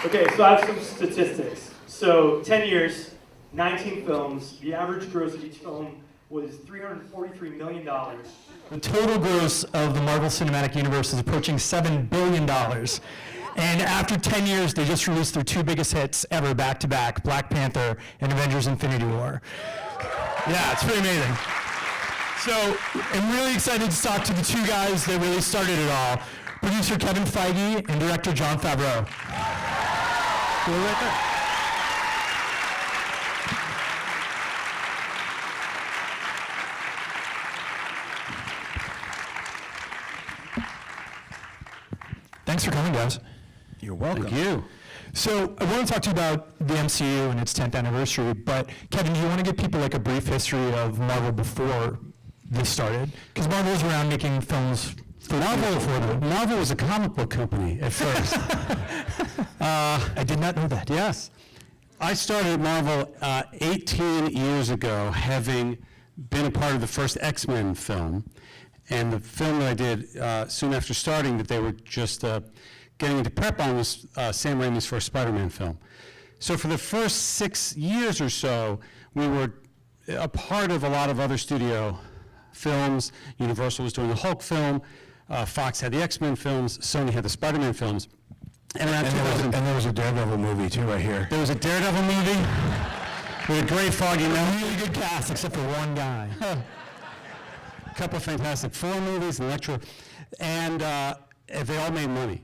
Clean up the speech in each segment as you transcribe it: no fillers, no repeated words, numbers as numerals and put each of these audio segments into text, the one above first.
Okay, so I have some statistics. So 10 years, 19 films. The average gross of each film was $343 million. The total gross of the Marvel Cinematic Universe is approaching $7 billion. And after 10 years, they just released their two biggest hits ever back-to-back, Black Panther and Avengers Infinity War. Yeah, it's pretty amazing. So I'm really excited to talk to the two guys that really started it all, producer Kevin Feige and director Jon Favreau. Go right there. Thanks for coming, guys. You're welcome. Thank you. So I want to talk to you about the MCU and its 10th anniversary, but Kevin, do you want to give people like a brief history of Marvel before this started? Because Marvel was around making films for Marvel was a comic book company at first. I did not know that. Yes. I started Marvel 18 years ago, having been a part of the first X-Men film. And the film that I did soon after starting, that they were just getting into prep on, was Sam Raimi's first Spider-Man film. So for the first 6 years or so, we were a part of a lot of other studio films. Universal was doing the Hulk film, Fox had the X-Men films, Sony had the Spider-Man films. And around 2000, there was a Daredevil movie too, right here. there was a Daredevil movie with a great Foggy memory. Really good cast, except for one guy. A couple of Fantastic Four movies, Electro, and they all made money.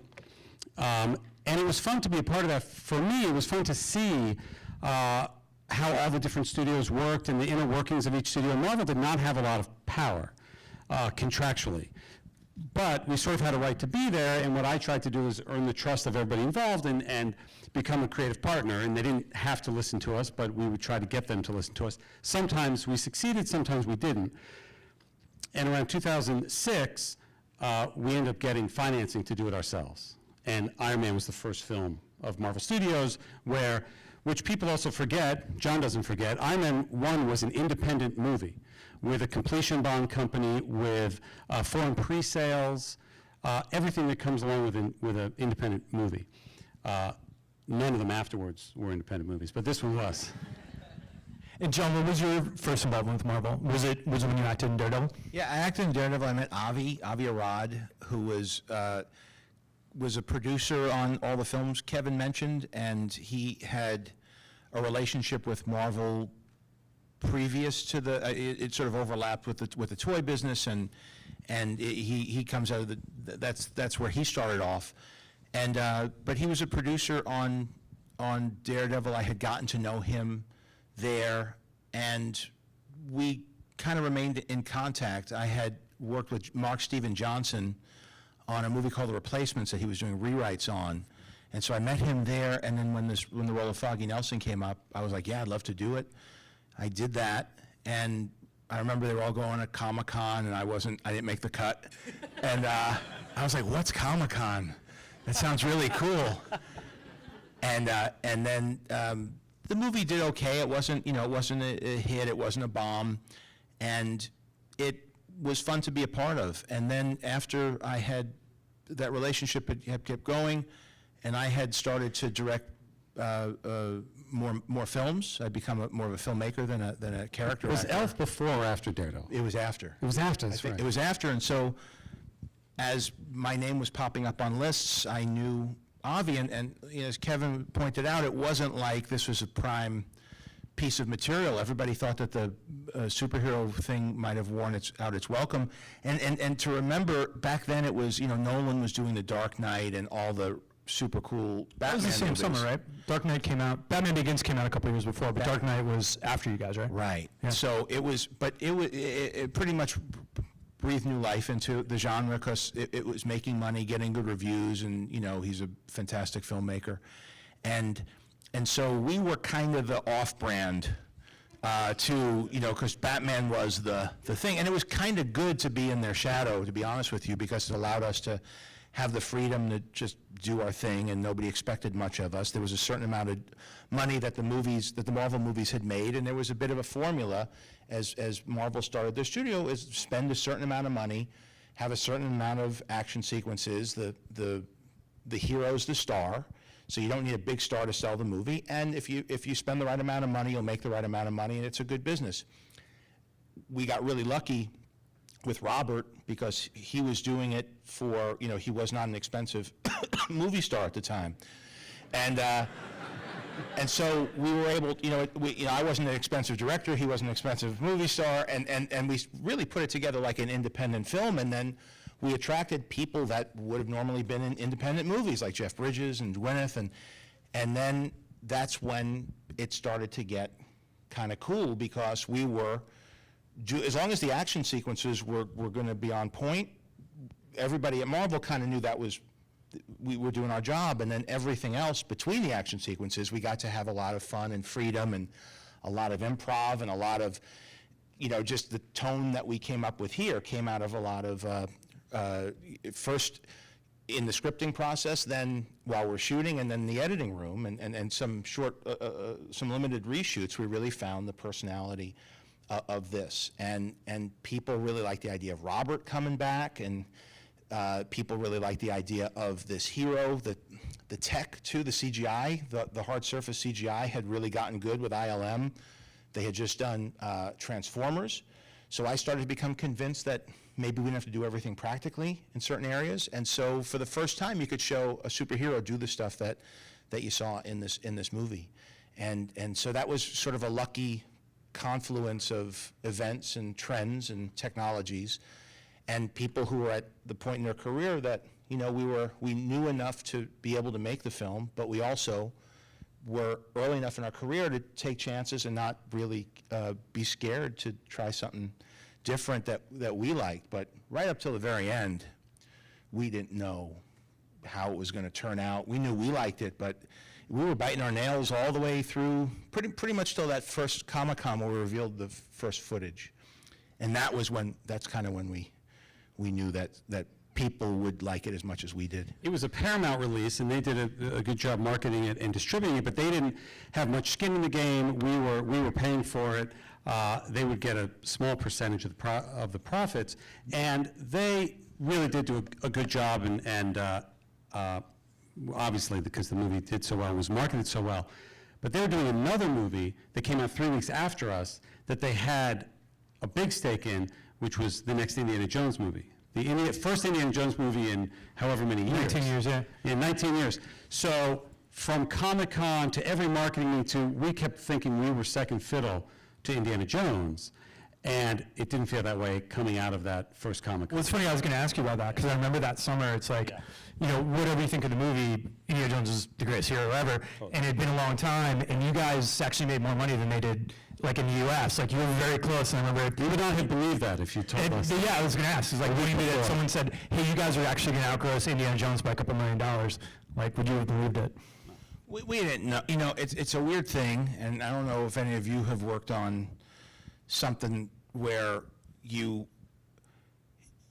And it was fun to be a part of that. For me, it was fun to see how all the different studios worked and the inner workings of each studio. Marvel did not have a lot of power contractually, but we sort of had a right to be there, and what I tried to do was earn the trust of everybody involved and become a creative partner, and they didn't have to listen to us, but we would try to get them to listen to us. Sometimes we succeeded, sometimes we didn't. And around 2006, we ended up getting financing to do it ourselves. And Iron Man was the first film of Marvel Studios which people also forget, John doesn't forget, Iron Man 1 was an independent movie with a completion bond company, with foreign pre-sales, everything that comes along with an independent movie. None of them afterwards were independent movies, but this one was. And John, what was your first involvement with Marvel? Was it when you acted in Daredevil? Yeah, I acted in Daredevil. I met Avi Arad, who was a producer on all the films Kevin mentioned, and he had a relationship with Marvel previous to it sort of overlapped with the toy business, and he comes out of that's where he started off, and but he was a producer on Daredevil. I had gotten to know him there, and we kind of remained in contact. I had worked with Mark Steven Johnson on a movie called The Replacements that he was doing rewrites on, and so I met him there. And then when the role of Foggy Nelson came up, I was like, yeah, I'd love to do it. I did that, and I remember they were all going to Comic-Con, and I didn't make the cut, and I was like, what's Comic-Con? That sounds really cool. And then the movie did okay. It wasn't a hit. It wasn't a bomb, and it was fun to be a part of. And then after I had that relationship had kept going, and I had started to direct more films. I'd become more of a filmmaker than a character Was actor. Elf before or after Daredevil? It was after. It was after, that's right. It was after, and so as my name was popping up on lists, I knew Avi, and as Kevin pointed out, it wasn't like this was a prime piece of material. Everybody thought that the superhero thing might have worn out its welcome, and to remember back then it was Nolan was doing The Dark Knight and all the super cool Batman That was the same movies. summer, right? Dark Knight came out. Batman Begins came out a couple years before, but Dark Knight was after you guys, right? Right. Yeah. So it pretty much breathed new life into the genre because it was making money, getting good reviews, and he's a fantastic filmmaker, and so we were kind of the off-brand because Batman was the thing, and it was kind of good to be in their shadow, to be honest with you, because it allowed us to have the freedom to just do our thing, and nobody expected much of us. There was a certain amount of money that the Marvel movies had made, and there was a bit of a formula as Marvel started their studio, is spend a certain amount of money, have a certain amount of action sequences, the hero's the star, So you don't need a big star to sell the movie, and if you spend the right amount of money, you'll make the right amount of money, and it's a good business. We got really lucky with Robert because he was doing it for, he was not an expensive movie star at the time. And so we were able, I wasn't an expensive director, he wasn't an expensive movie star, and we really put it together like an independent film, and then we attracted people that would have normally been in independent movies, like Jeff Bridges and Gwyneth, and then that's when it started to get kind of cool, because we were, as long as the action sequences were going to be on point, everybody at Marvel kind of knew that we were doing our job, and then everything else between the action sequences, we got to have a lot of fun and freedom and a lot of improv and a lot of, just the tone that we came up with here came out of a lot of, first in the scripting process, then while we're shooting, and then the editing room, and some some limited reshoots, we really found the personality of this. And people really like the idea of Robert coming back, and people really like the idea of this hero, the tech too, the CGI, the hard surface CGI had really gotten good with ILM. They had just done Transformers. So I started to become convinced that maybe we didn't have to do everything practically in certain areas. And so for the first time, you could show a superhero do the stuff that you saw in this movie. And so that was sort of a lucky confluence of events and trends and technologies, and people who were at the point in their career that, we knew enough to be able to make the film, but we also were early enough in our career to take chances and not really be scared to try something different that we liked. But right up till the very end, we didn't know how it was going to turn out. We knew we liked it, but we were biting our nails all the way through, pretty much till that first Comic-Con where we revealed the first footage. And that's kind of when we knew that people would like it as much as we did. It was a Paramount release, and they did a good job marketing it and distributing it, but they didn't have much skin in the game. We were paying for it. They would get a small percentage of the profits, and they really did do a good job, and obviously because the movie did so well and was marketed so well. But they were doing another movie that came out 3 weeks after us that they had a big stake in, which was the next Indiana Jones movie. The first Indiana Jones movie in however many years. 19 years, yeah. Yeah, 19 years. So from Comic-Con to every marketing meeting, we kept thinking we were second fiddle to Indiana Jones, and it didn't feel that way coming out of that first Comic-Con. Well, it's funny, I was going to ask you about that, because I remember that summer, it's like, whatever you think of the movie, Indiana Jones is the greatest hero ever, and it had been a long time, and you guys actually made more money than they did, like in the U.S. Like, you were very close, and I remember... You would not have believed that if you told us. Yeah, I was going to ask. It's like, when someone said, hey, you guys are actually going to outgross Indiana Jones by a couple $1 million, like, would you have believed it? We didn't know. It's a weird thing, and I don't know if any of you have worked on something where you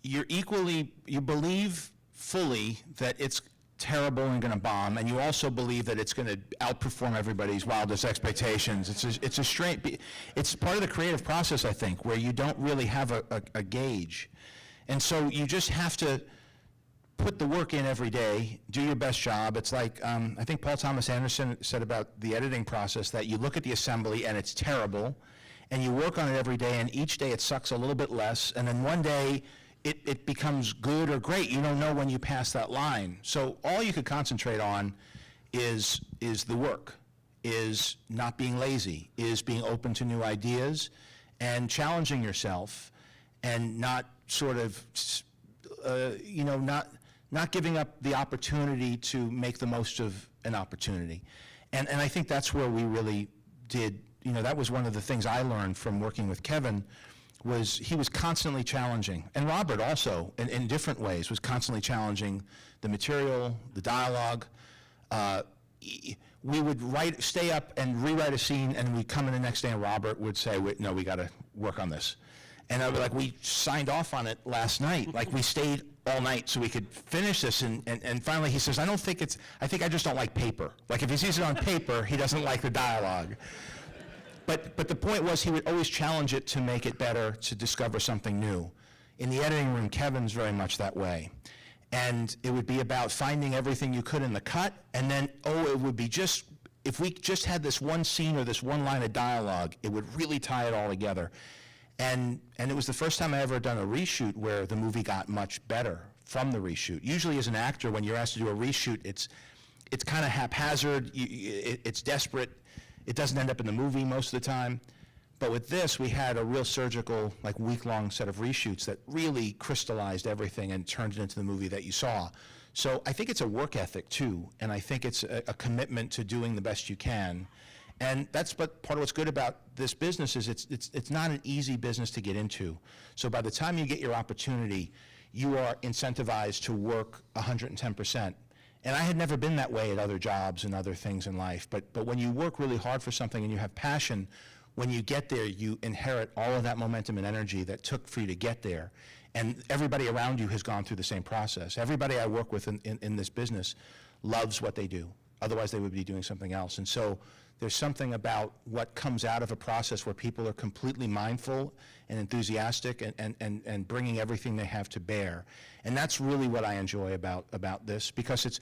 believe fully that it's terrible and going to bomb, and you also believe that it's going to outperform everybody's wildest expectations. It's a strange. It's part of the creative process, I think, where you don't really have a gauge, and so you just have to put the work in every day, do your best job. It's like, I think Paul Thomas Anderson said about the editing process, that you look at the assembly and it's terrible, and you work on it every day, and each day it sucks a little bit less, and then one day it becomes good or great. You don't know when you pass that line. So all you could concentrate on is the work, is not being lazy, is being open to new ideas, and challenging yourself, and not sort of, not giving up the opportunity to make the most of an opportunity. And I think that's where we really did, that was one of the things I learned from working with Kevin, was he was constantly challenging, and Robert also, in different ways, was constantly challenging the material, the dialogue. We would stay up and rewrite a scene, and we'd come in the next day, and Robert would say, no, we got to work on this. And I'd be like, we signed off on it last night. Like, we stayed all night so we could finish this, and finally he says, I think I just don't like paper. Like, if he sees it on paper, he doesn't like the dialogue. But the point was, he would always challenge it to make it better, to discover something new. In the editing room, Kevin's very much that way. And it would be about finding everything you could in the cut, and then, it would be just, if we just had this one scene or this one line of dialogue, it would really tie it all together. And it was the first time I ever done a reshoot where the movie got much better from the reshoot. Usually as an actor, when you're asked to do a reshoot, it's kind of haphazard, it's desperate, it doesn't end up in the movie most of the time. But with this, we had a real surgical, like week-long set of reshoots that really crystallized everything and turned it into the movie that you saw. So I think it's a work ethic too, and I think it's a commitment to doing the best you can. And that's part of what's good about this business is it's not an easy business to get into. So by the time you get your opportunity, you are incentivized to work 110%. And I had never been that way at other jobs and other things in life, but when you work really hard for something and you have passion, when you get there, you inherit all of that momentum and energy that took for you to get there. And everybody around you has gone through the same process. Everybody I work with in this business loves what they do. Otherwise, they would be doing something else. And so there's something about what comes out of a process where people are completely mindful and enthusiastic and bringing everything they have to bear. And that's really what I enjoy about this, because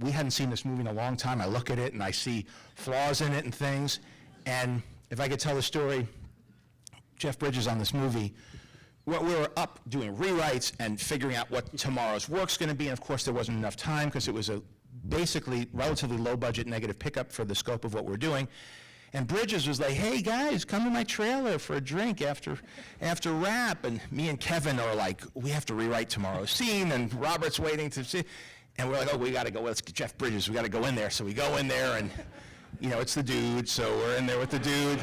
we hadn't seen this movie in a long time. I look at it and I see flaws in it and things. And if I could tell the story, Jeff Bridges on this movie, we were up doing rewrites and figuring out what tomorrow's work's going to be, and of course there wasn't enough time because it was a basically relatively low-budget negative pickup for the scope of what we're doing. And Bridges was like, hey guys, come to my trailer for a drink after wrap. And me and Kevin are like, we have to rewrite tomorrow's scene, and Robert's waiting to see. And we're like, oh, we got to go, let's get Jeff Bridges, we got to go in there. So we go in there, and it's the dude, so we're in there with the dude.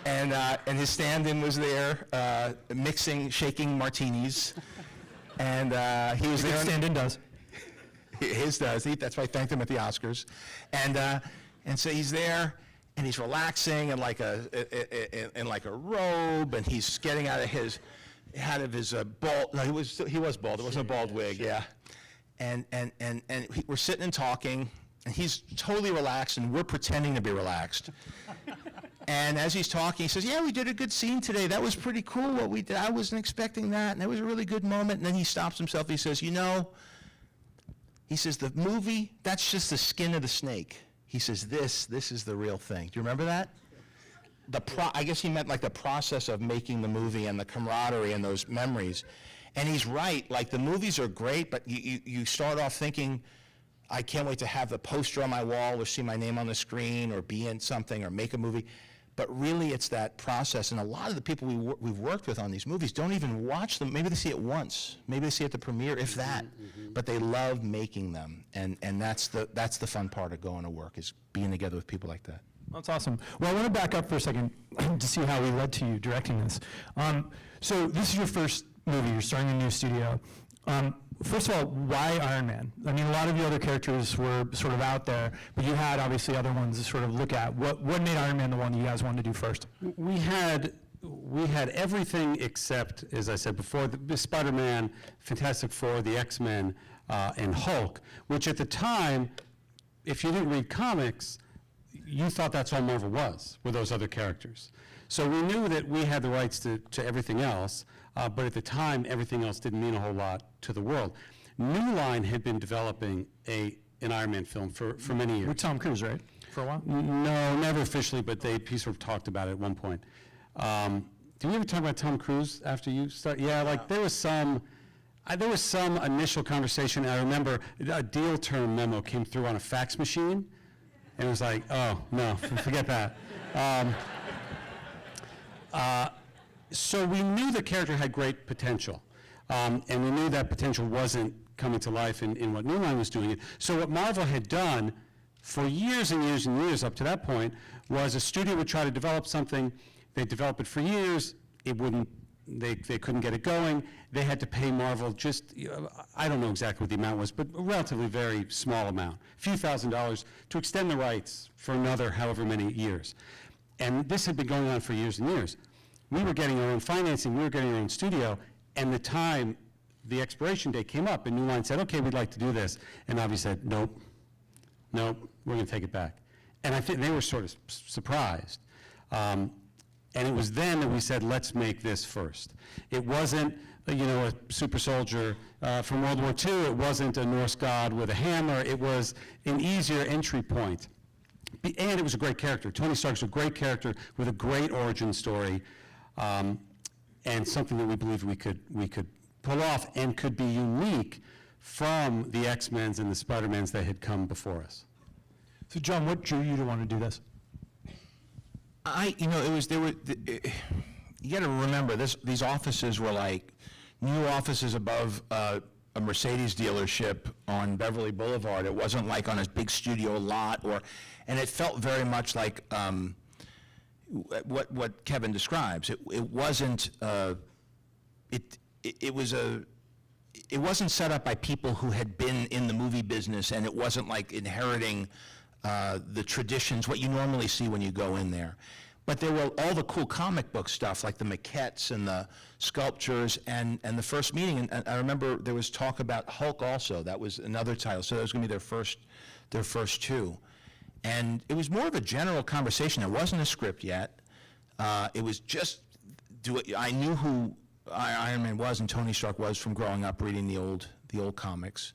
And his stand-in was there, shaking martinis. And he was there. Stand-in does. His does. That's why I thanked him at the Oscars. And so he's there, and he's relaxing in like a robe, and he's getting out of his bald. No, he was bald. It wasn't a bald wig. Yeah. And we're sitting and talking, and he's totally relaxed, and we're pretending to be relaxed. And as he's talking, he says, yeah, we did a good scene today. That was pretty cool what we did. I wasn't expecting that, and it was a really good moment. And then he stops himself. He says, he says, the movie, that's just the skin of the snake. He says, this is the real thing. Do you remember that? I guess he meant like the process of making the movie and the camaraderie and those memories. And he's right. Like, the movies are great, but you start off thinking, I can't wait to have the poster on my wall or see my name on the screen or be in something or make a movie. But really, it's that process. And a lot of the people we've worked with on these movies don't even watch them. Maybe they see it once. Maybe they see it at the premiere, if that. But they love making them. And that's the fun part of going to work, is being together with people like that. That's awesome. Well, I want to back up for a second to see how we led to you directing this. So this is your first movie. You're starting a new studio. First of all, why Iron Man? I mean, a lot of the other characters were sort of out there, but you had obviously other ones to sort of look at. What made Iron Man the one you guys wanted to do first? We had everything except, as I said before, the Spider-Man, Fantastic Four, the X-Men, and Hulk, which at the time, if you didn't read comics, you thought that's all Marvel were those other characters. So we knew that we had the rights to everything else, but at the time, everything else didn't mean a whole lot to the world. New Line had been developing an Iron Man film for many years. With Tom Cruise, right? For a while? No, never officially, but they sort of talked about it at one point. Did we ever talk about Tom Cruise after you started? Yeah, like there was some initial conversation. I remember a deal term memo came through on a fax machine, and it was like, oh, no, forget that. So we knew the character had great potential, and we knew that potential wasn't coming to life in what New Line was doing. So what Marvel had done for years and years and years up to that point was a studio would try to develop something, they'd develop it for years, it wouldn't, they couldn't get it going, they had to pay Marvel just, I don't know exactly what the amount was, but a relatively very small amount, a few $1,000s to extend the rights for another however many years. And this had been going on for years and years. We were getting our own financing, we were getting our own studio, and the expiration date came up, and New Line said, okay, we'd like to do this. And Avi said, nope, we're going to take it back. And I think they were sort of surprised. And it was then that we said, let's make this first. It wasn't, a super soldier. From World War II, it wasn't a Norse god with a hammer. It was an easier entry point. And it was a great character. Tony Stark's a great character with a great origin story, and something that we believed we could pull off and could be unique from the X-Men's and the Spider-Mans that had come before us. So John, what drew you to want to do this? You got to remember, these offices were like new offices above a Mercedes dealership on Beverly Boulevard. It wasn't like on a big studio lot, and it felt very much like what Kevin describes. It wasn't. It wasn't set up by people who had been in the movie business, and it wasn't like inheriting the traditions, what you normally see when you go in there. But there were all the cool comic book stuff, like the maquettes and the sculptures, and the first meeting, and I remember there was talk about Hulk also. That was another title, so that was going to be their first two. And it was more of a general conversation. There wasn't a script yet. It was just, I knew who Iron Man was and Tony Stark was from growing up reading the old comics.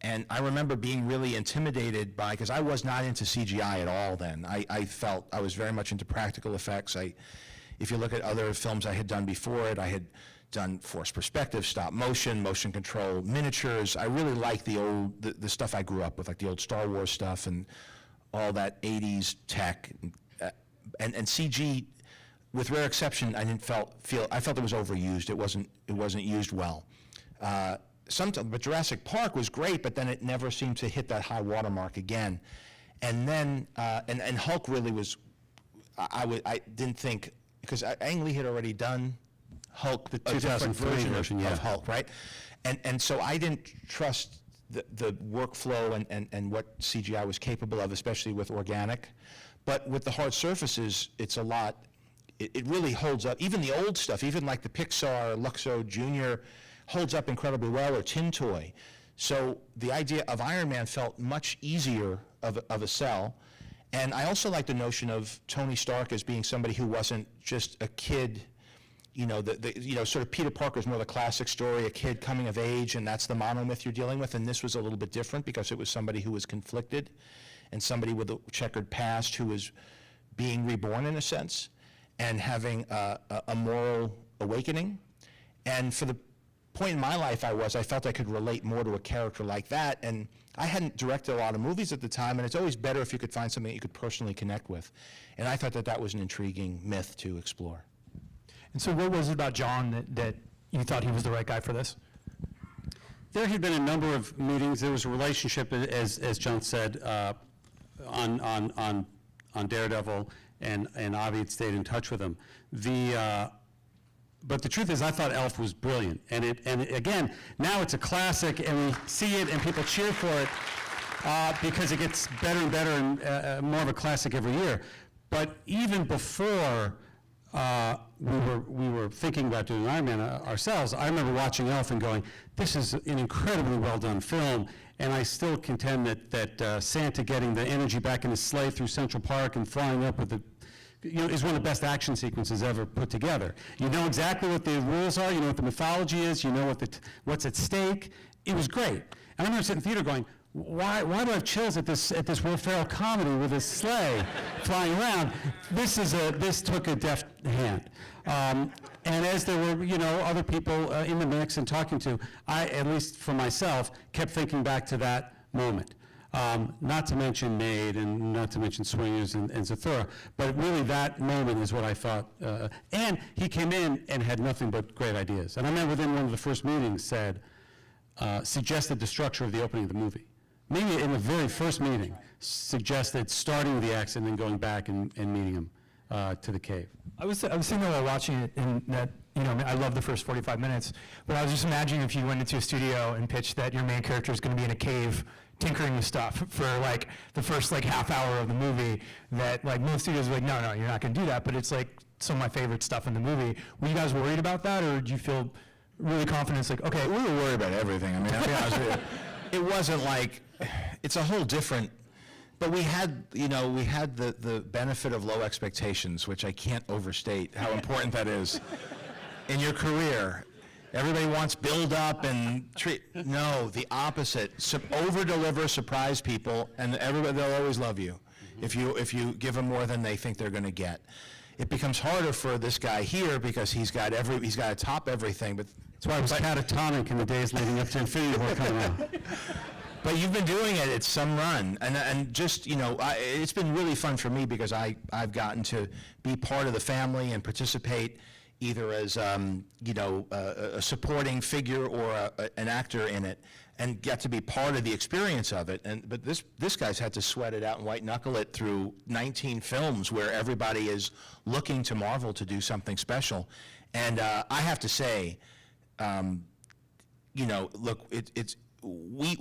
And I remember being really intimidated by, because I was not into CGI at all then. I felt I was very much into practical effects. If you look at other films I had done before it, I had done forced perspective, stop motion, motion control, miniatures. I really liked the stuff I grew up with, like the old Star Wars stuff and all that 80s tech. And CG, with rare exception, I felt it was overused. It wasn't used well. But Jurassic Park was great, but then it never seemed to hit that high watermark again. And then, and Hulk really was, I didn't think, because Ang Lee had already done Hulk, a different 2003 version yeah. of Hulk, right? And so I didn't trust the workflow and what CGI was capable of, especially with organic. But with the hard surfaces, it's a lot, it really holds up. Even the old stuff, even like the Pixar, Luxo Jr., holds up incredibly well, or Tin Toy. So the idea of Iron Man felt much easier of a sell. And I also like the notion of Tony Stark as being somebody who wasn't just a kid, sort of Peter Parker's more the classic story, a kid coming of age, and that's the monomyth you're dealing with. And this was a little bit different because it was somebody who was conflicted and somebody with a checkered past who was being reborn in a sense and having a moral awakening. And for the point in my life I felt I could relate more to a character like that, and I hadn't directed a lot of movies at the time, and it's always better if you could find something that you could personally connect with. And I thought that was an intriguing myth to explore. And so what was it about John that you thought he was the right guy for this? There had been a number of meetings. There was a relationship, as John said, on Daredevil, and Avi had stayed in touch with him. But the truth is, I thought Elf was brilliant, and again, now it's a classic, and we see it, and people cheer for it because it gets better and better and more of a classic every year. But even before we were thinking about doing Iron Man ourselves, I remember watching Elf and going, "This is an incredibly well done film." And I still contend that Santa getting the energy back in his sleigh through Central Park and flying up with the is one of the best action sequences ever put together. You know exactly what the rules are, you know what the mythology is, you know what's at stake. It was great. And I remember sitting in the theater going, why do I have chills at this Will Ferrell comedy with his sleigh flying around? This took a deft hand. And as there were, other people in the mix and talking to, I, at least for myself, kept thinking back to that moment. Not to mention Maid and not to mention Swingers and Zathura, but really that moment is what I thought. And he came in and had nothing but great ideas. And I remember within one of the first meetings suggested the structure of the opening of the movie. Maybe in the very first meeting, suggested starting with the X and then going back and meeting him to the cave. I was sitting there while watching it, and that, I love the first 45 minutes, but I was just imagining if you went into a studio and pitched that your main character is going to be in a cave tinkering with stuff for the first half hour of the movie, that most studios are like, no, you're not going to do that, but it's some of my favorite stuff in the movie. Were you guys worried about that, or did you feel really confident? Okay, We were worried about everything. I mean, I'll be honest with you. It wasn't it's a whole different, but we had the benefit of low expectations, which I can't overstate how important that is. in your career. Everybody wants build up and treat. No, the opposite. Over-deliver, surprise people, and they'll always love you if you give them more than they think they're going to get. It becomes harder for this guy here because he's got to top everything. But That's why I was catatonic in the days leading up to Infinity War coming out. But you've been doing it. It's some run, and just it's been really fun for me because I've gotten to be part of the family and participate either as a supporting figure or an actor in it, and get to be part of the experience of it. But this guy's had to sweat it out and white knuckle it through 19 films where everybody is looking to Marvel to do something special. And I have to say, look,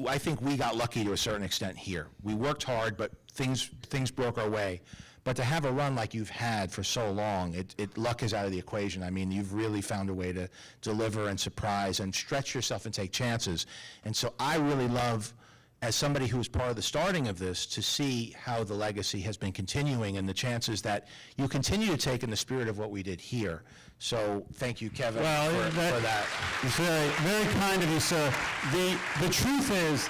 I think we got lucky to a certain extent here. We worked hard, but things broke our way. But to have a run like you've had for so long, luck is out of the equation. I mean, you've really found a way to deliver and surprise and stretch yourself and take chances. And so I really love, as somebody who was part of the starting of this, to see how the legacy has been continuing and the chances that you continue to take in the spirit of what we did here. So thank you, Kevin, for that. It's very, very kind of you, sir. The truth is,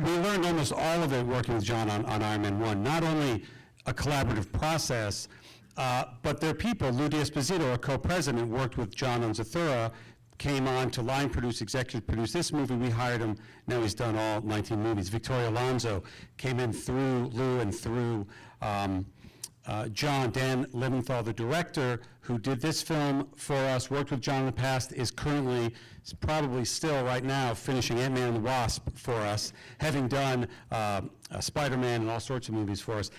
we learned almost all of it working with John on Iron Man 1. Not only a collaborative process, but their people. Lou D'Esposito, our co-president, worked with John on Zathura, came on to line produce, executive produce this movie. We hired him. Now he's done all 19 movies. Victoria Alonso came in through Lou and through John. Dan Leventhal, the director, who did this film for us, worked with John in the past, is probably still right now finishing Ant-Man and the Wasp for us, having done Spider-Man and all sorts of movies for us.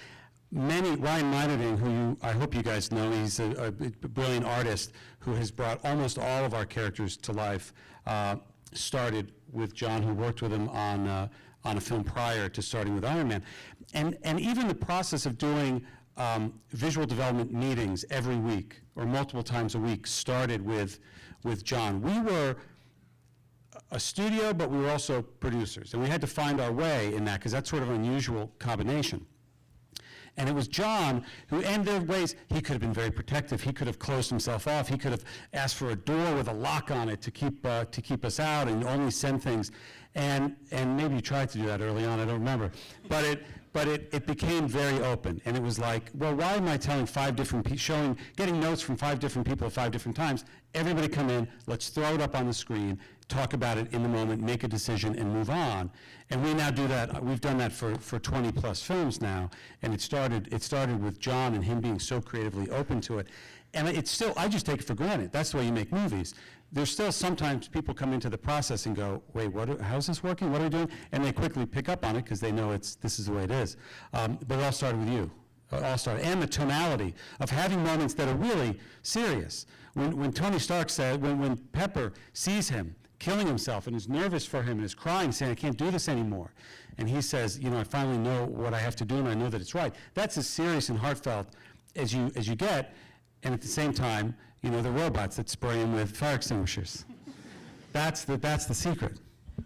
Ryan Meinerding, who I hope you guys know, he's a brilliant artist who has brought almost all of our characters to life, started with John, who worked with him on a film prior to starting with Iron Man. And even the process of doing visual development meetings every week or multiple times a week started with John. We were a studio, but we were also producers, and we had to find our way in that because that's sort of an unusual combination. And it was John who, and there are ways, he could have been very protective. He could have closed himself off. He could have asked for a door with a lock on it to keep us out and only send things. And maybe you tried to do that early on, I don't remember. But it became very open. And it was like, well, why am I telling getting notes from 5 different people at 5 different times? Everybody come in, let's throw it up on the screen, talk about it in the moment, make a decision, and move on. And we now do that. We've done that for 20 plus films now. And it started with John and him being so creatively open to it. And it's still, I just take it for granted. That's the way you make movies. There's still sometimes people come into the process and go, wait, how's this working? What are we doing? And they quickly pick up on it because they know this is the way it is. But it all started with you. And the tonality of having moments that are really serious. When Tony Stark said, when Pepper sees him killing himself and is nervous for him and is crying, saying, I can't do this anymore. And he says, I finally know what I have to do and I know that it's right. That's as serious and heartfelt as you get. And at the same time, the robots that spray him with fire extinguishers. That's the secret.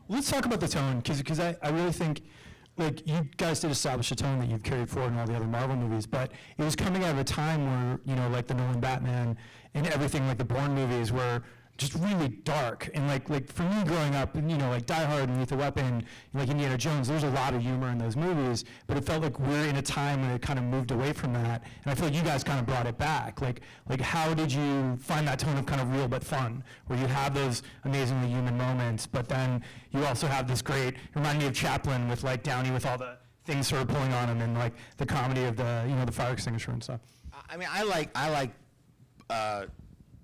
Let's talk about the tone, because I really think, like, you guys did establish a tone that you've carried forward in all the other Marvel movies, but it was coming out of a time where, like the Nolan Batman and everything, like the Bourne movies, were just really dark. And like for me growing up, and like Die Hard and Lethal Weapon, like Indiana Jones, there's a lot of humor in those movies, but it felt like we're in a time when it kind of moved away from that. And I feel like you guys kind of brought it back. Like how did you find that tone of kind of real but fun, where you have those amazingly human moments, but then you also have this great, remind me of Chaplin with like Downey with all the things sort of pulling on him, and like the comedy of the, the fire extinguisher and stuff. I mean,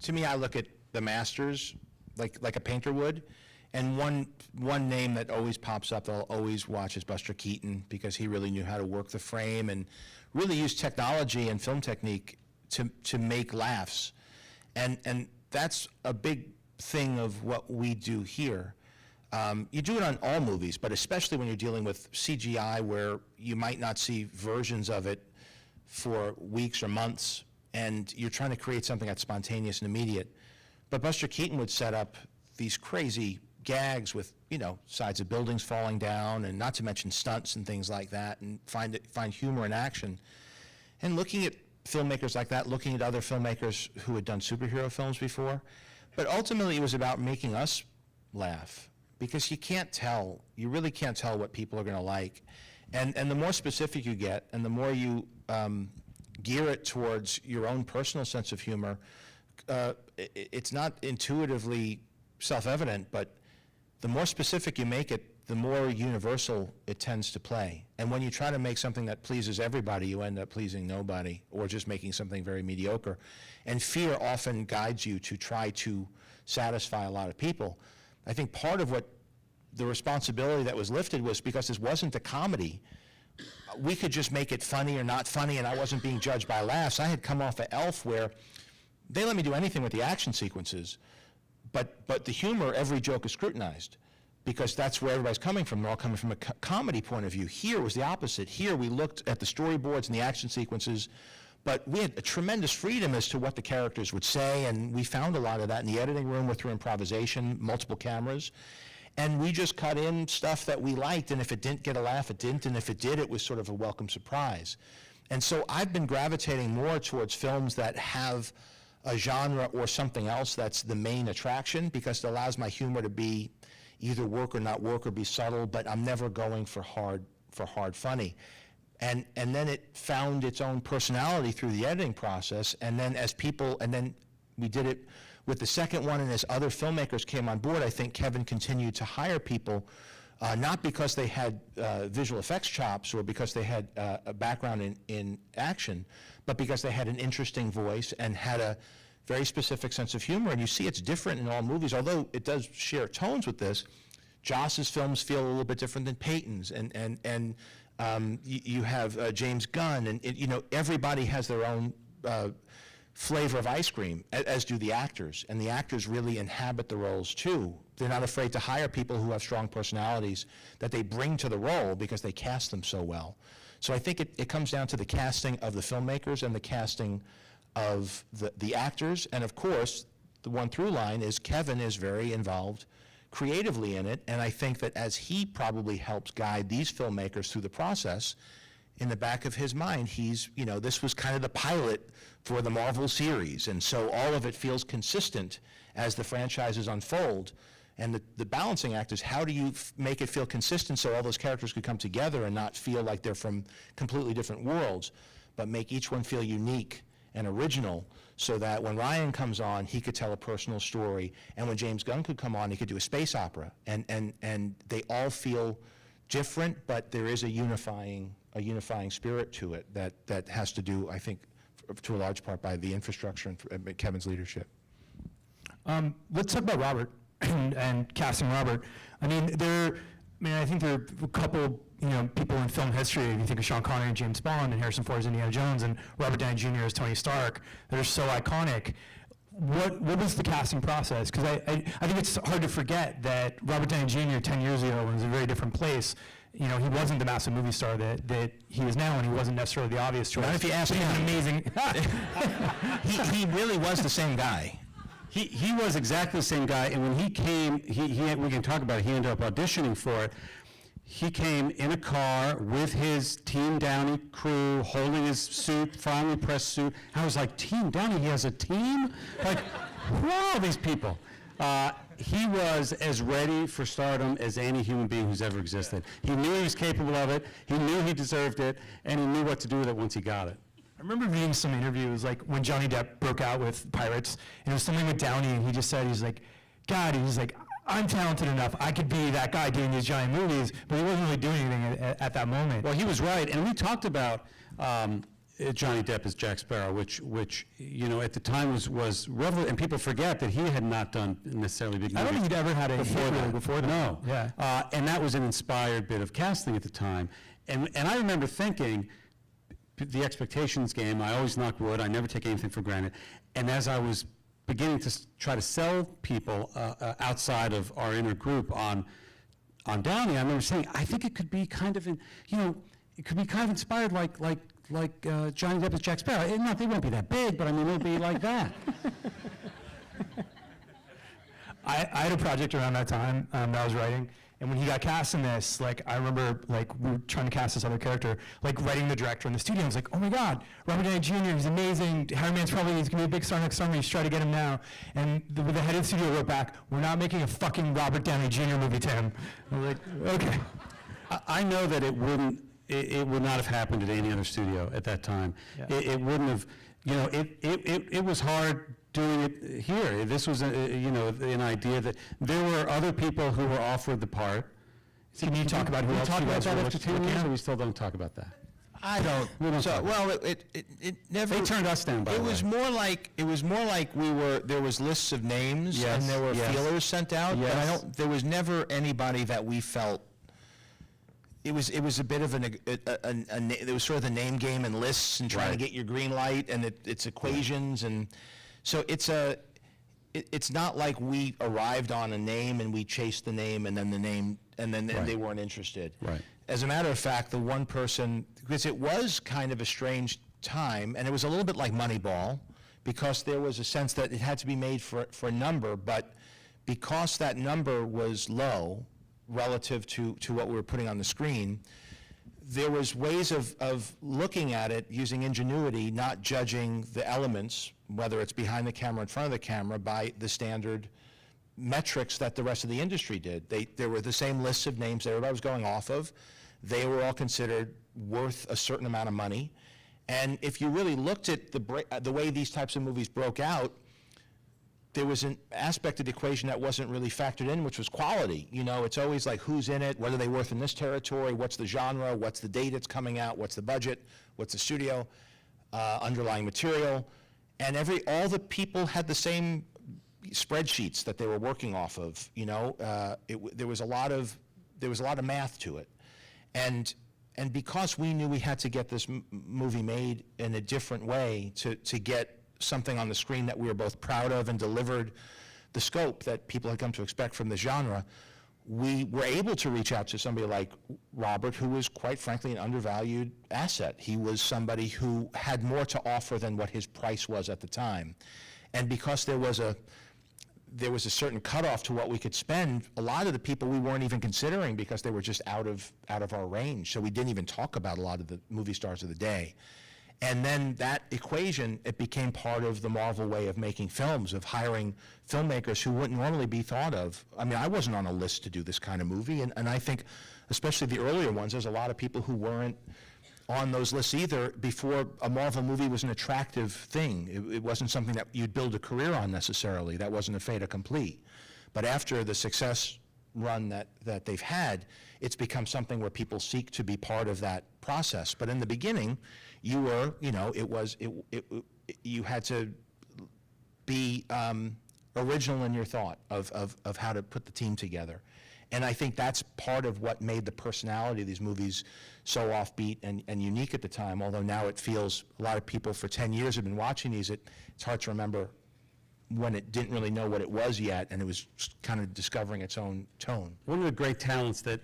to me, I look at the masters like a painter would, and one name that always pops up that I'll always watch is Buster Keaton, because he really knew how to work the frame and really use technology and film technique to make laughs, and that's a big thing of what we do here. You do it on all movies, but especially when you're dealing with CGI, where you might not see versions of it for weeks or months, and you're trying to create something that's spontaneous and immediate. But Buster Keaton would set up these crazy gags with, sides of buildings falling down, and not to mention stunts and things like that, and find humor in action. And looking at filmmakers like that, looking at other filmmakers who had done superhero films before. But ultimately, it was about making us laugh, because you really can't tell what people are going to like. And the more specific you get, and the more you gear it towards your own personal sense of humor, it's not intuitively self-evident, but the more specific you make it, the more universal it tends to play. And when you try to make something that pleases everybody, you end up pleasing nobody, or just making something very mediocre. And fear often guides you to try to satisfy a lot of people. I think part of what the responsibility that was lifted was because this wasn't a comedy. We could just make it funny or not funny, and I wasn't being judged by laughs. I had come off of Elf, where they let me do anything with the action sequences, but the humor, every joke is scrutinized, because that's where everybody's coming from. They're all coming from a comedy point of view. Here was the opposite. Here we looked at the storyboards and the action sequences, but we had a tremendous freedom as to what the characters would say, and we found a lot of that in the editing room through improvisation, multiple cameras, and we just cut in stuff that we liked, and if it didn't get a laugh, it didn't, and if it did, it was sort of a welcome surprise. And so I've been gravitating more towards films that have a genre or something else that's the main attraction, because it allows my humor to be either work or not work, or be subtle, but I'm never going for hard funny. And then it found its own personality through the editing process, and then we did it with the second one, and as other filmmakers came on board, I think Kevin continued to hire people, not because they had visual effects chops or because they had a background in action, but because they had an interesting voice and had a very specific sense of humor. And you see it's different in all movies, although it does share tones with this. Joss's films feel a little bit different than Peyton's, and you have James Gunn, and everybody has their own flavor of ice cream, as do the actors, and the actors really inhabit the roles too. They're not afraid to hire people who have strong personalities that they bring to the role because they cast them so well. So I think it comes down to the casting of the filmmakers and the casting of the actors, and of course, the one through line is Kevin is very involved creatively in it, and I think that as he probably helps guide these filmmakers through the process, in the back of his mind, this was kind of the pilot for the Marvel series, and so all of it feels consistent as the franchises unfold. And the balancing act is, how do you make it feel consistent so all those characters could come together and not feel like they're from completely different worlds, but make each one feel unique and original, so that when Ryan comes on, he could tell a personal story, and when James Gunn could come on, he could do a space opera, and they all feel different, but there is a unifying spirit to it that has to do, I think, to a large part by the infrastructure and Kevin's leadership. Let's talk about Robert and casting Robert. I think there are a couple, people in film history. If you think of Sean Connery and James Bond, and Harrison Ford as Indiana Jones, and Robert Downey Jr. as Tony Stark, that are so iconic. What was the casting process? Because I think it's hard to forget that Robert Downey Jr. 10 years ago was in a very different place. He wasn't the massive movie star that he is now, and he wasn't necessarily the obvious choice. Not if you ask him. Amazing. He really was the same guy. He was exactly the same guy, and when he came, we can talk about it, he ended up auditioning for it. He came in a car with his Team Downey crew, holding his suit, finely pressed suit. I was like, Team Downey, he has a team? Like, who are all these people? He was as ready for stardom as any human being who's ever existed. He knew he was capable of it, he knew he deserved it, and he knew what to do with it once he got it. I remember reading some interviews, like when Johnny Depp broke out with Pirates, and it was something with Downey, and he just said, I'm talented enough, I could be that guy doing these giant movies, but he wasn't really doing anything at that moment. Well, he was right, and we talked about Johnny Depp as Jack Sparrow, which at the time was relevant, and people forget that he had not done necessarily big movies. I don't think he'd ever had a before that. No. Yeah. And that was an inspired bit of casting at the time. And I remember thinking, the expectations game, I always knock wood, I never take anything for granted. And as I was beginning to try to sell people outside of our inner group on Downey, I remember saying, I think it could be kind of, it could be kind of inspired like Johnny Depp as Jack Sparrow. They won't be that big, but it'll be like that. I had a project around that time that I was writing, And when he got cast in this, like, I remember, like, we were trying to cast this other character, like, writing the director in the studio. I was like, oh my God, Robert Downey Jr., he's amazing. Harry Man's probably, he's gonna be a big star next summer. You should try to get him now. And the head of the studio wrote back, we're not making a fucking Robert Downey Jr. movie, Tim. I was like, okay. I know that it would not have happened at any other studio at that time. Yeah. It wouldn't have, you know, it was hard doing it here. This was, you know, an idea that there were other people who were offered the part. Can you talk about who else talk you about guys were that after 10 years, looking or at? we still don't talk about that? I don't. We don't So, talk. well, it never. They turned us down, by It the was way. more like there was lists of names Yes, and there were yes. feelers sent out, but Yes. there was never anybody that we felt. It was a bit of there was sort of the name game and lists and trying to Right. get your green light and it's equations, and so it's not like we arrived on a name and we chased the name and then the name and then Right. they weren't interested. Right. As a matter of fact, the one person, because it was kind of a strange time, and it was a little bit like Moneyball, because there was a sense that it had to be made for a number, but because that number was low relative to what we were putting on the screen, there was ways of looking at it using ingenuity, not judging the elements, whether it's behind the camera, in front of the camera, by the standard metrics that the rest of the industry did. There were the same lists of names that everybody was going off of. They were all considered worth a certain amount of money. And if you really looked at the way these types of movies broke out, there was an aspect of the equation that wasn't really factored in, which was quality. You know, it's always like who's in it, what are they worth in this territory, what's the genre, what's the date it's coming out, what's the budget, what's the studio, underlying material. And all the people had the same spreadsheets that they were working off of. You know, there was a lot of math to it, and because we knew we had to get this movie made in a different way to get something on the screen that we were both proud of and delivered the scope that people had come to expect from the genre, we were able to reach out to somebody like Robert, who was quite frankly an undervalued asset. He was somebody who had more to offer than what his price was at the time. And because there was a certain cutoff to what we could spend, a lot of the people we weren't even considering because they were just out of our range. So we didn't even talk about a lot of the movie stars of the day. And then that equation, it became part of the Marvel way of making films, of hiring filmmakers who wouldn't normally be thought of. I mean, I wasn't on a list to do this kind of movie, and I think, especially the earlier ones, there's a lot of people who weren't on those lists either before a Marvel movie was an attractive thing. It wasn't something that you'd build a career on necessarily. That wasn't a fait accompli. But after the success run that they've had, it's become something where people seek to be part of that process. But in the beginning, you were, you know, you had to be original in your thought of how to put the team together. And I think that's part of what made the personality of these movies so offbeat and unique at the time, although now it feels, a lot of people for 10 years have been watching these, it's hard to remember when it didn't really know what it was yet, and it was kind of discovering its own tone. One of the great talents that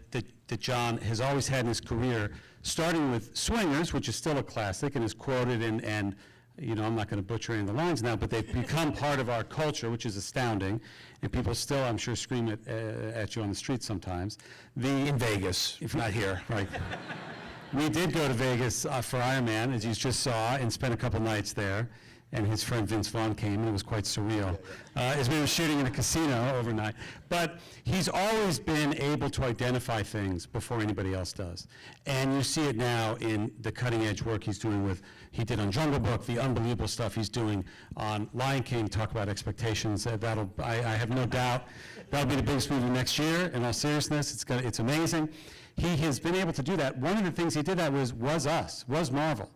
John has always had in his career, starting with Swingers, which is still a classic and is quoted and you know, I'm not going to butcher any of the lines now, but they've become part of our culture, which is astounding, and people still, I'm sure, scream at you on the street sometimes. In Vegas, if not here. Right. We did go to Vegas for Iron Man, as you just saw, and spent a couple nights there. And his friend Vince Vaughn came, and it was quite surreal, as we were shooting in a casino overnight. But he's always been able to identify things before anybody else does. And you see it now in the cutting-edge work he's doing he did on Jungle Book, the unbelievable stuff he's doing on Lion King, talk about expectations. I have no doubt that'll be the biggest movie next year, in all seriousness. It's amazing. He has been able to do that. One of the things he did that was Marvel,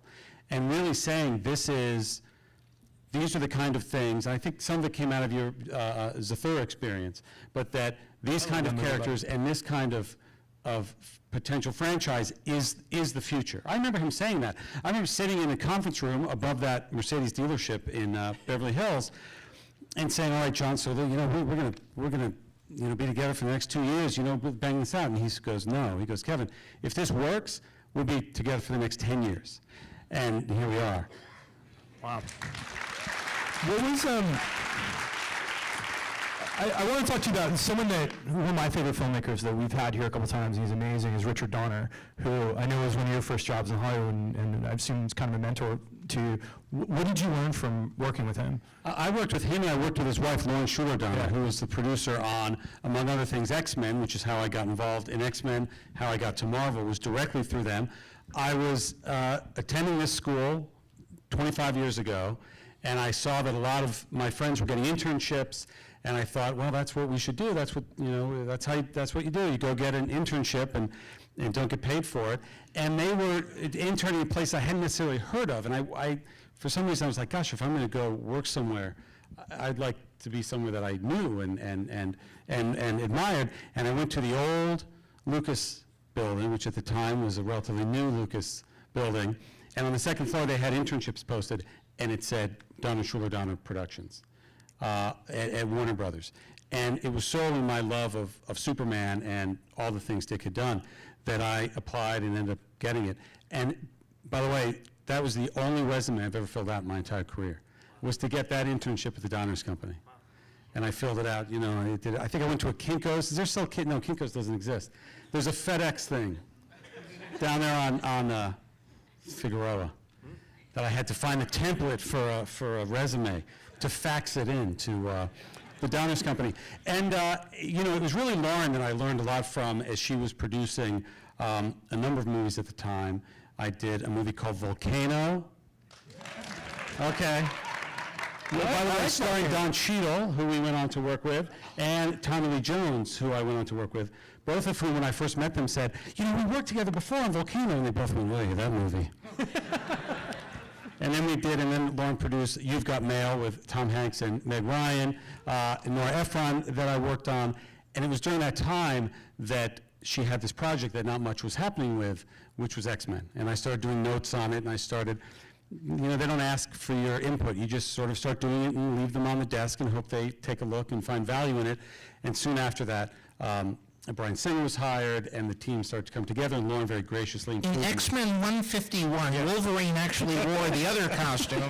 and really saying these are the kind of things, and I think some of it came out of your Zathura experience, but that these kind of characters and this kind of potential franchise is the future. I remember him saying that. I remember sitting in a conference room above that Mercedes dealership in Beverly Hills and saying, all right, John, so we're gonna be together for the next 2 years, we'll bang this out. And he goes, no. He goes, Kevin, if this works, we'll be together for the next 10 years. And here we are. Wow. What was I want to talk to you about someone that, one of my favorite filmmakers that we've had here a couple times, he's amazing, is Richard Donner, who I know was one of your first jobs in Hollywood, and I've seen he's kind of a mentor to you. What did you learn from working with him? I worked with him, and I worked with his wife, Lauren Schuler Donner, who was the producer on, among other things, X-Men, which is how I got involved in X-Men. How I got to Marvel was directly through them. I was attending this school 25 years ago, and I saw that a lot of my friends were getting internships, and I thought, well, that's what we should do. That's what, that's what you do. You go get an internship and don't get paid for it. And they were interning in a place I hadn't necessarily heard of, and I for some reason, I was like, gosh, if I'm going to go work somewhere, I'd like to be somewhere that I knew and admired. And I went to the old Lucas building, which at the time was a relatively new Lucas building. And on the second floor, they had internships posted, and it said Donner Schuler Donner Productions at Warner Brothers. And it was solely my love of Superman and all the things Dick had done that I applied and ended up getting it. And by the way, that was the only resume I've ever filled out in my entire career, was to get that internship at the Donner's Company. And I filled it out, I think I went to a Kinko's. Is there still no, Kinko's doesn't exist. There's a FedEx thing down there on Figueroa that I had to find a template for a resume to fax it in to the Donner's Company. And, it was really Lauren that I learned a lot from as she was producing a number of movies at the time. I did a movie called Volcano. Okay. By the way, starring Don Cheadle, who we went on to work with, and Tommy Lee Jones, who I went on to work with, both of whom, when I first met them, said, we worked together before on Volcano, and they both went, really, that movie. And then we did, and then Lauren produced You've Got Mail with Tom Hanks and Meg Ryan, and Nora Ephron that I worked on, and it was during that time that she had this project that not much was happening with, which was X-Men. And I started doing notes on it, and I started, they don't ask for your input. You just sort of start doing it and leave them on the desk and hope they take a look and find value in it. And soon after that, Bryan Singer was hired, and the team started to come together, and Lauren very graciously In included me. X-Men 151, Wolverine actually wore the other costume.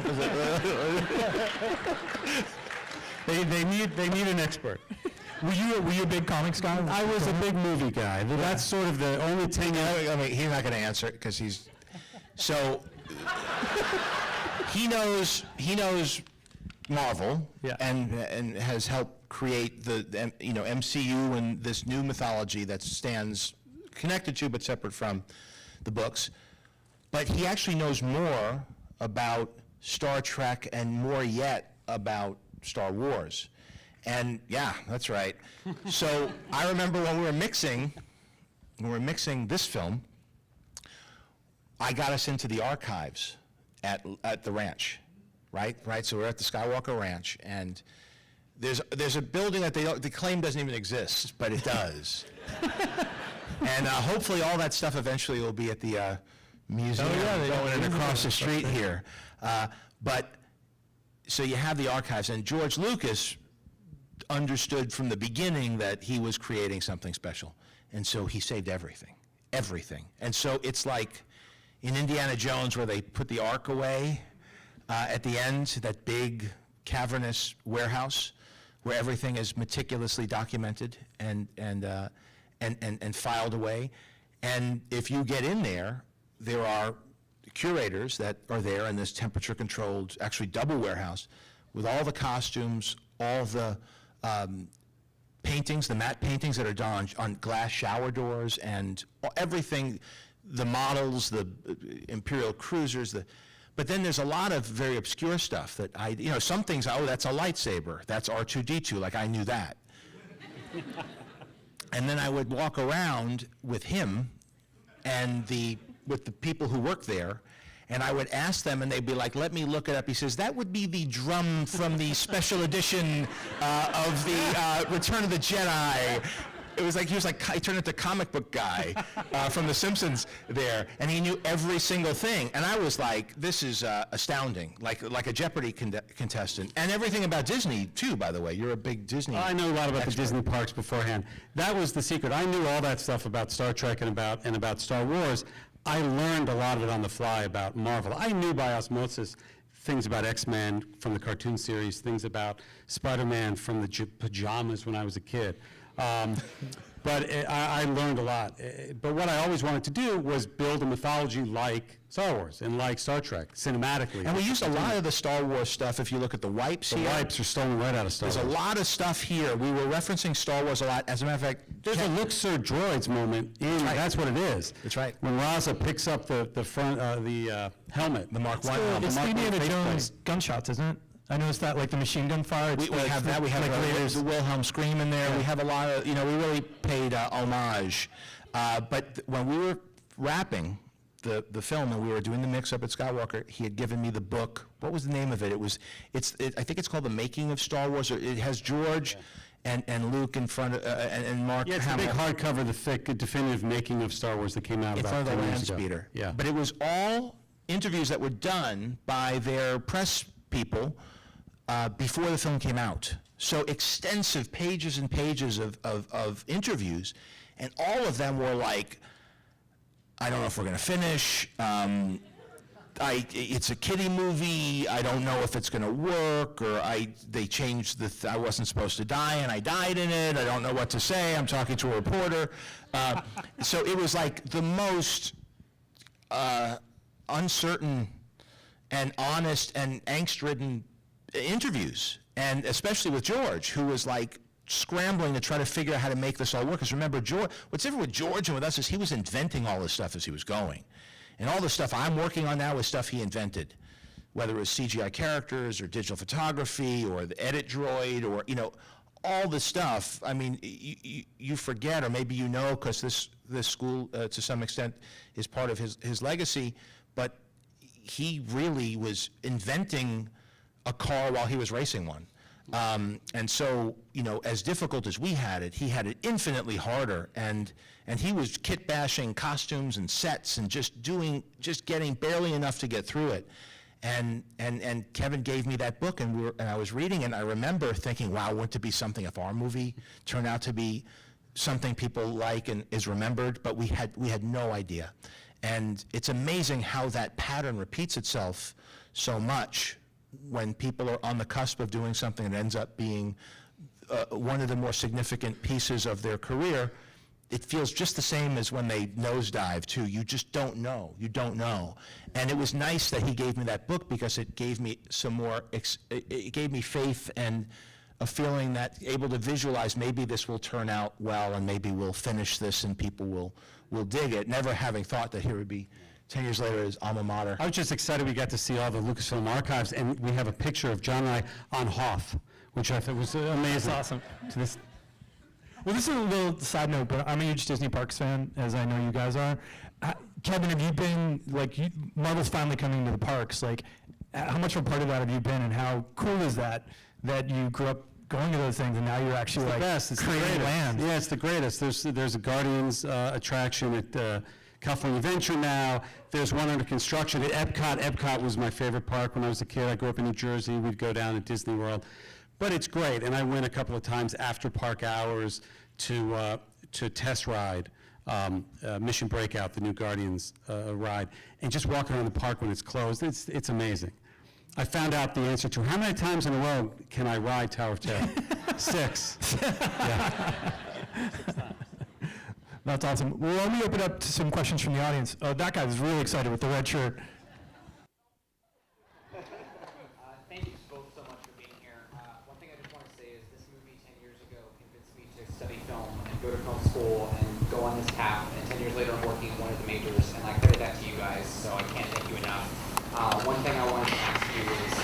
They need an expert. Were you a big comics guy? I was a big movie guy. That's sort of the only thing. He's not going to answer it because he's so. He knows Marvel, and has helped create the MCU and this new mythology that stands connected to but separate from the books. But he actually knows more about Star Trek and more yet about Star Wars. And yeah, that's right. So I remember when we were mixing this film, I got us into the archives at the ranch, right? So we're at the Skywalker Ranch, and there's a building that they claim doesn't even exist, but it does. And hopefully all that stuff eventually will be at the museum going across the street here. But so you have the archives, and George Lucas understood from the beginning that he was creating something special, and so he saved everything. And so it's like in Indiana Jones where they put the Ark away at the end, that big cavernous warehouse where everything is meticulously documented and filed away. And if you get in there, there are curators that are there in this temperature-controlled, actually double warehouse, with all the costumes, all the paintings, the matte paintings that are done on glass shower doors, and everything, the models, the Imperial cruisers, but then there's a lot of very obscure stuff that some things, that's a lightsaber, that's R2-D2, like I knew that. And then I would walk around with him and with the people who work there, and I would ask them, and they'd be like, let me look it up. He says, that would be the drum from the special edition of the Return of the Jedi. It was like, he turned into comic book guy from The Simpsons there, and he knew every single thing. And I was like, this is astounding, like a Jeopardy contestant. And everything about Disney, too, by the way. You're a big Disney I know a lot about expert. the Disney parks beforehand. That was the secret. I knew all that stuff about Star Trek and about Star Wars. I learned a lot of it on the fly about Marvel. I knew by osmosis things about X-Men from the cartoon series, things about Spider-Man from the pajamas when I was a kid. But I learned a lot. But what I always wanted to do was build a mythology like Star Wars and like Star Trek, cinematically. And we used a lot of the Star Wars stuff. If you look at the wipes The here, wipes are stolen right out of Star there's Wars. a lot of stuff here. We were referencing Star Wars a lot. As a matter of fact, There's a Look Sir Droids moment in, that's what it is. That's right. When Raza picks up the front, the helmet. The Mark I helmet. It's the Mark I Indiana faceplate. Jones gunshots, isn't it? I noticed that, like the machine gun fire. we have that. We have there's the Wilhelm scream in there. Yeah. We have a lot of, we really paid homage. But when we were wrapping the film and we were doing the mix-up at Skywalker, he had given me the book. What was the name of it? I think it's called The Making of Star Wars. It has George and Luke in front of, and Mark Yeah, it's the Hamill big hardcover, the thick, definitive making of Star Wars that came out in about front of the 10 years land ago. speeder. Yeah. But it was all interviews that were done by their press people before the film came out. So extensive pages and pages of interviews, and all of them were like, I don't know if we're going to finish. It's a kiddie movie. I don't know if it's going to work, or they changed I wasn't supposed to die, and I died in it. I don't know what to say. I'm talking to a reporter. So it was like the most uncertain and honest and angst-ridden interviews, and especially with George, who was like scrambling to try to figure out how to make this all work. Because remember, what's different with George and with us is he was inventing all this stuff as he was going. And all the stuff I'm working on now is stuff he invented, whether it was CGI characters or digital photography or the edit droid or, all the stuff. I mean, you forget, or maybe because this school, to some extent, is part of his legacy, but he really was inventing a car while he was racing one. And so, as difficult as we had it, he had it infinitely harder, and he was kit bashing costumes and sets and just getting barely enough to get through it. And Kevin gave me that book, and I was reading, and I remember thinking, wow, wouldn't it be something if our movie turned out to be something people like and is remembered? But we had no idea. And it's amazing how that pattern repeats itself so much when people are on the cusp of doing something that ends up being one of the more significant pieces of their career. It feels just the same as when they nosedive, too. You just don't know. You don't know. And it was nice that he gave me that book, because it gave me it gave me faith and a feeling that able to visualize maybe this will turn out well, and maybe we'll finish this and people will dig it, never having thought that here would be 10 years later his alma mater. I was just excited we got to see all the Lucasfilm archives, and we have a picture of John and I on Hoth, which I thought was amazing. That's awesome. To this, Well, this is a little side note, but I'm a huge Disney Parks fan, as I know you guys are. Kevin, have you been, Marvel's finally coming to the parks, how much of a part of that have you been, and how cool is that you grew up going to those things, and now you're actually, the best. It's the creating greatest. land? Yeah, it's the greatest. There's a Guardians attraction at California Adventure now. There's one under construction at Epcot. Epcot was my favorite park when I was a kid. I grew up in New Jersey. We'd go down to Disney World. But it's great, and I went a couple of times after park hours to test ride Mission Breakout, the new Guardians ride, and just walk around the park when it's closed. It's amazing. I found out the answer to how many times in a row can I ride Tower of Terror? 6. Yeah. That's awesome. Well, let me open up to some questions from the audience. That guy was really excited with the red shirt. Thank you both so much for being here. One thing I just want to say is this movie 10 years ago convinced me to study film and go to film school and go on this path. And 10 years later, I'm working in one of the majors, and I credit that to you guys, so I can't thank you enough. One thing I wanted to ask you is,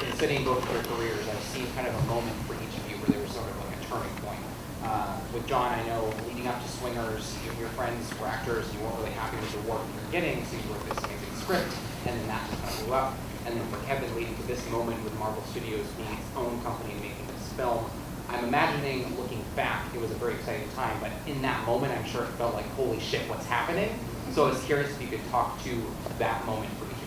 in studying both of your careers, I've seen kind of a moment for each of you where there was sort of like a turning point. With John, I know leading up to Swingers, you and your friends were actors, and you weren't really happy with the work you were getting, so you wrote this amazing script, and then that just kind of blew up. And then for Kevin, leading to this moment with Marvel Studios being its own company and making this film, I'm imagining, looking back, it was a very exciting time, but in that moment, I'm sure it felt like, holy shit, what's happening? So I was curious if you could talk to that moment for each of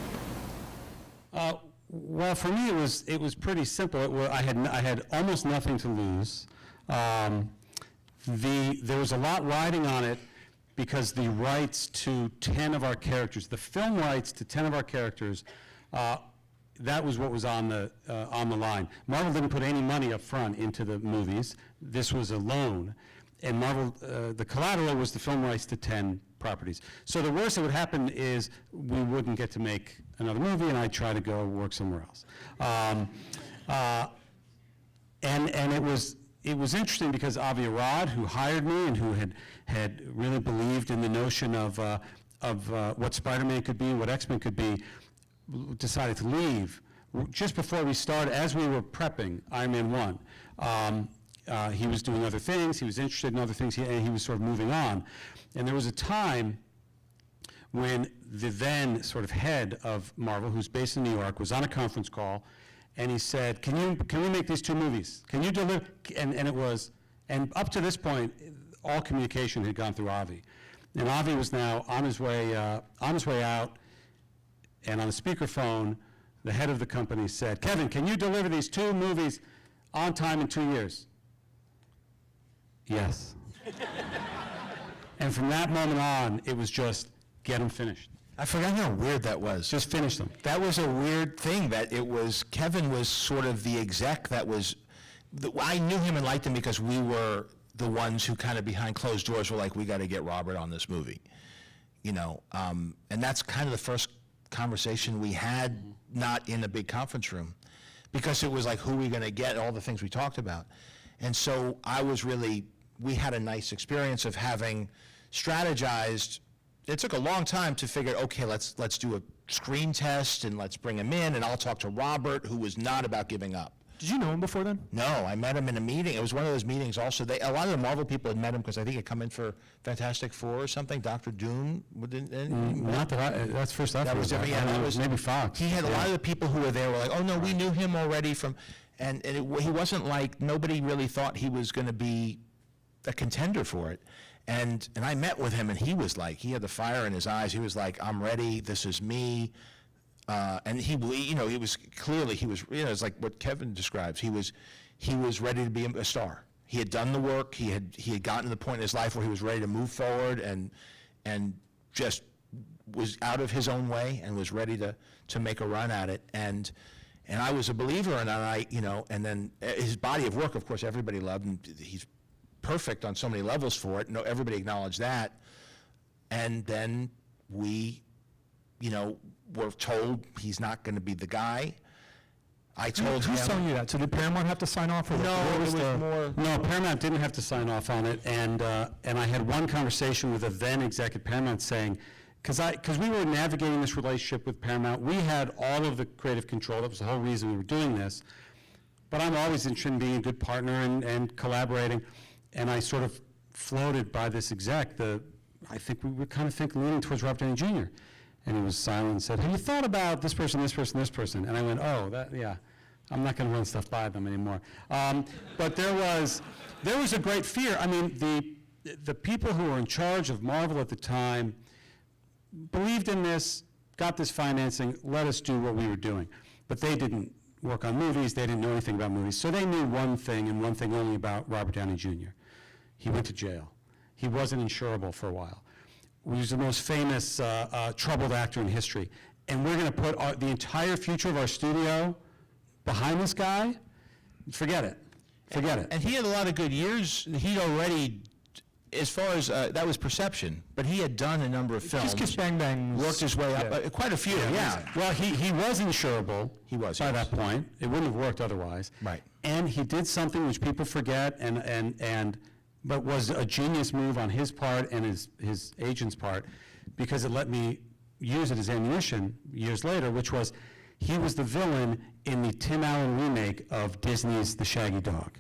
you. Well, for me, it was pretty simple. I had almost nothing to lose. There was a lot riding on it because the rights to 10 of our characters, the film rights to 10 of our characters, that was what was on the line. Marvel didn't put any money up front into the movies. This was a loan. And Marvel, the collateral was the film rights to 10 properties. So the worst that would happen is we wouldn't get to make another movie, and I'd try to go work somewhere else. And it was interesting because Avi Arad, who hired me and who had really believed in the notion of what Spider-Man could be, what X-Men could be, decided to leave just before we started, as we were prepping Iron Man 1. He was doing other things, he was interested in other things, and he was sort of moving on. And there was a time when the then sort of head of Marvel, who's based in New York, was on a conference call, and he said, can we make these 2 movies? Can you deliver? And up to this point, all communication had gone through Avi. And Avi was now on his way out, and on the speakerphone, the head of the company said, Kevin, can you deliver these 2 movies on time in 2 years? Yes. And from that moment on, it was just, get them finished. I forgot how weird that was. Just finish them. That was a weird thing, that it was, Kevin was sort of the exec that was, I knew him and liked him because we were the ones who kind of behind closed doors were like, we got to get Robert on this movie, you know, and that's kind of the first conversation we had, not in a big conference room, because it was like, who are we going to get, all the things we talked about. And so we had a nice experience of having strategized. It took a long time to figure, okay, let's do a screen test and let's bring him in, and I'll talk to Robert, who was not about giving up. Did you know him before then? No, I met him in a meeting. It was one of those meetings also. A lot of the Marvel people had met him because I think he'd come in for Fantastic Four or something. Dr. Doom. Not that that's first I've That was heard different. of. Yeah, I that don't know, was maybe Fox. He had a lot of the people who were there were like, oh no, we knew him already from, and he wasn't like, nobody really thought he was going to be a contender for it. And I met with him, and he was like, he had the fire in his eyes. He was like, I'm ready. This is me. And he was clearly, it's like what Kevin describes. He was ready to be a star. He had done the work. He had gotten to the point in his life where he was ready to move forward, and just was out of his own way and was ready to make a run at it. And I was a believer, and and then his body of work, of course, everybody loved, and he's perfect on so many levels for it. No, everybody acknowledged that. And then we, were told he's not going to be the guy. I told him. Who's telling you that? So did Paramount have to sign off? Or No, what it was the- more. No, Paramount didn't have to sign off on it, and I had one conversation with a then exec at Paramount saying, because we were navigating this relationship with Paramount, we had all of the creative control. That was the whole reason we were doing this. But I'm always interested in being a good partner and collaborating, and I sort of floated by this exec. I think we were kind of leaning towards Robert Downey Jr. And he was silent and said, have you thought about this person, this person, this person? And I went, yeah, I'm not going to run stuff by them anymore. But there was a great fear. I mean, the people who were in charge of Marvel at the time believed in this, got this financing, let us do what we were doing. But they didn't work on movies, they didn't know anything about movies. So they knew one thing and one thing only about Robert Downey Jr. He went to jail. He wasn't insurable for a while. He was the most famous troubled actor in history. And we're going to put the entire future of our studio behind this guy? Forget it. Forget it. And he had a lot of good years. He'd already, as far as, that was perception, but he had done a number of films. Just Kiss Bang Bang. Worked his way up, Yeah. quite a few, yeah. Well, he was insurable. He was, by yes. that point. It wouldn't have worked otherwise. Right. And he did something which people forget, but was a genius move on his part and his agent's part, because it let me use it as ammunition years later, which was he was the villain in the Tim Allen remake of Disney's The Shaggy Dog.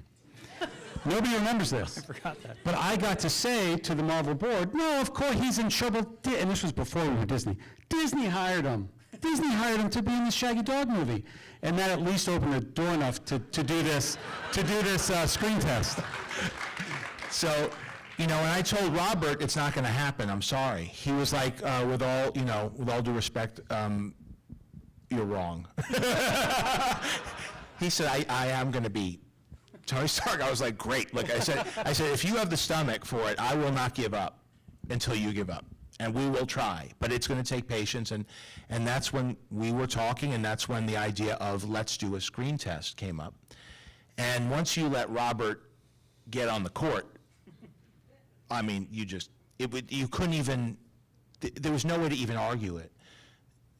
Nobody remembers this. I forgot that. But I got to say to the Marvel board, no, of course he's in trouble. And this was before we were Disney. Disney hired him. Disney hired him to be in the Shaggy Dog movie. And that at least opened the door enough to do this screen test. So, when I told Robert it's not going to happen, I'm sorry. He was like, with all due respect, you're wrong. He said, I am going to be Tony Stark. I was like, great. Like I said, if you have the stomach for it, I will not give up until you give up. and we will try, but it's going to take patience, and that's when we were talking, and that's when the idea of let's do a screen test came up. And once you let Robert get on the court, I mean, you couldn't even, there was no way to even argue it.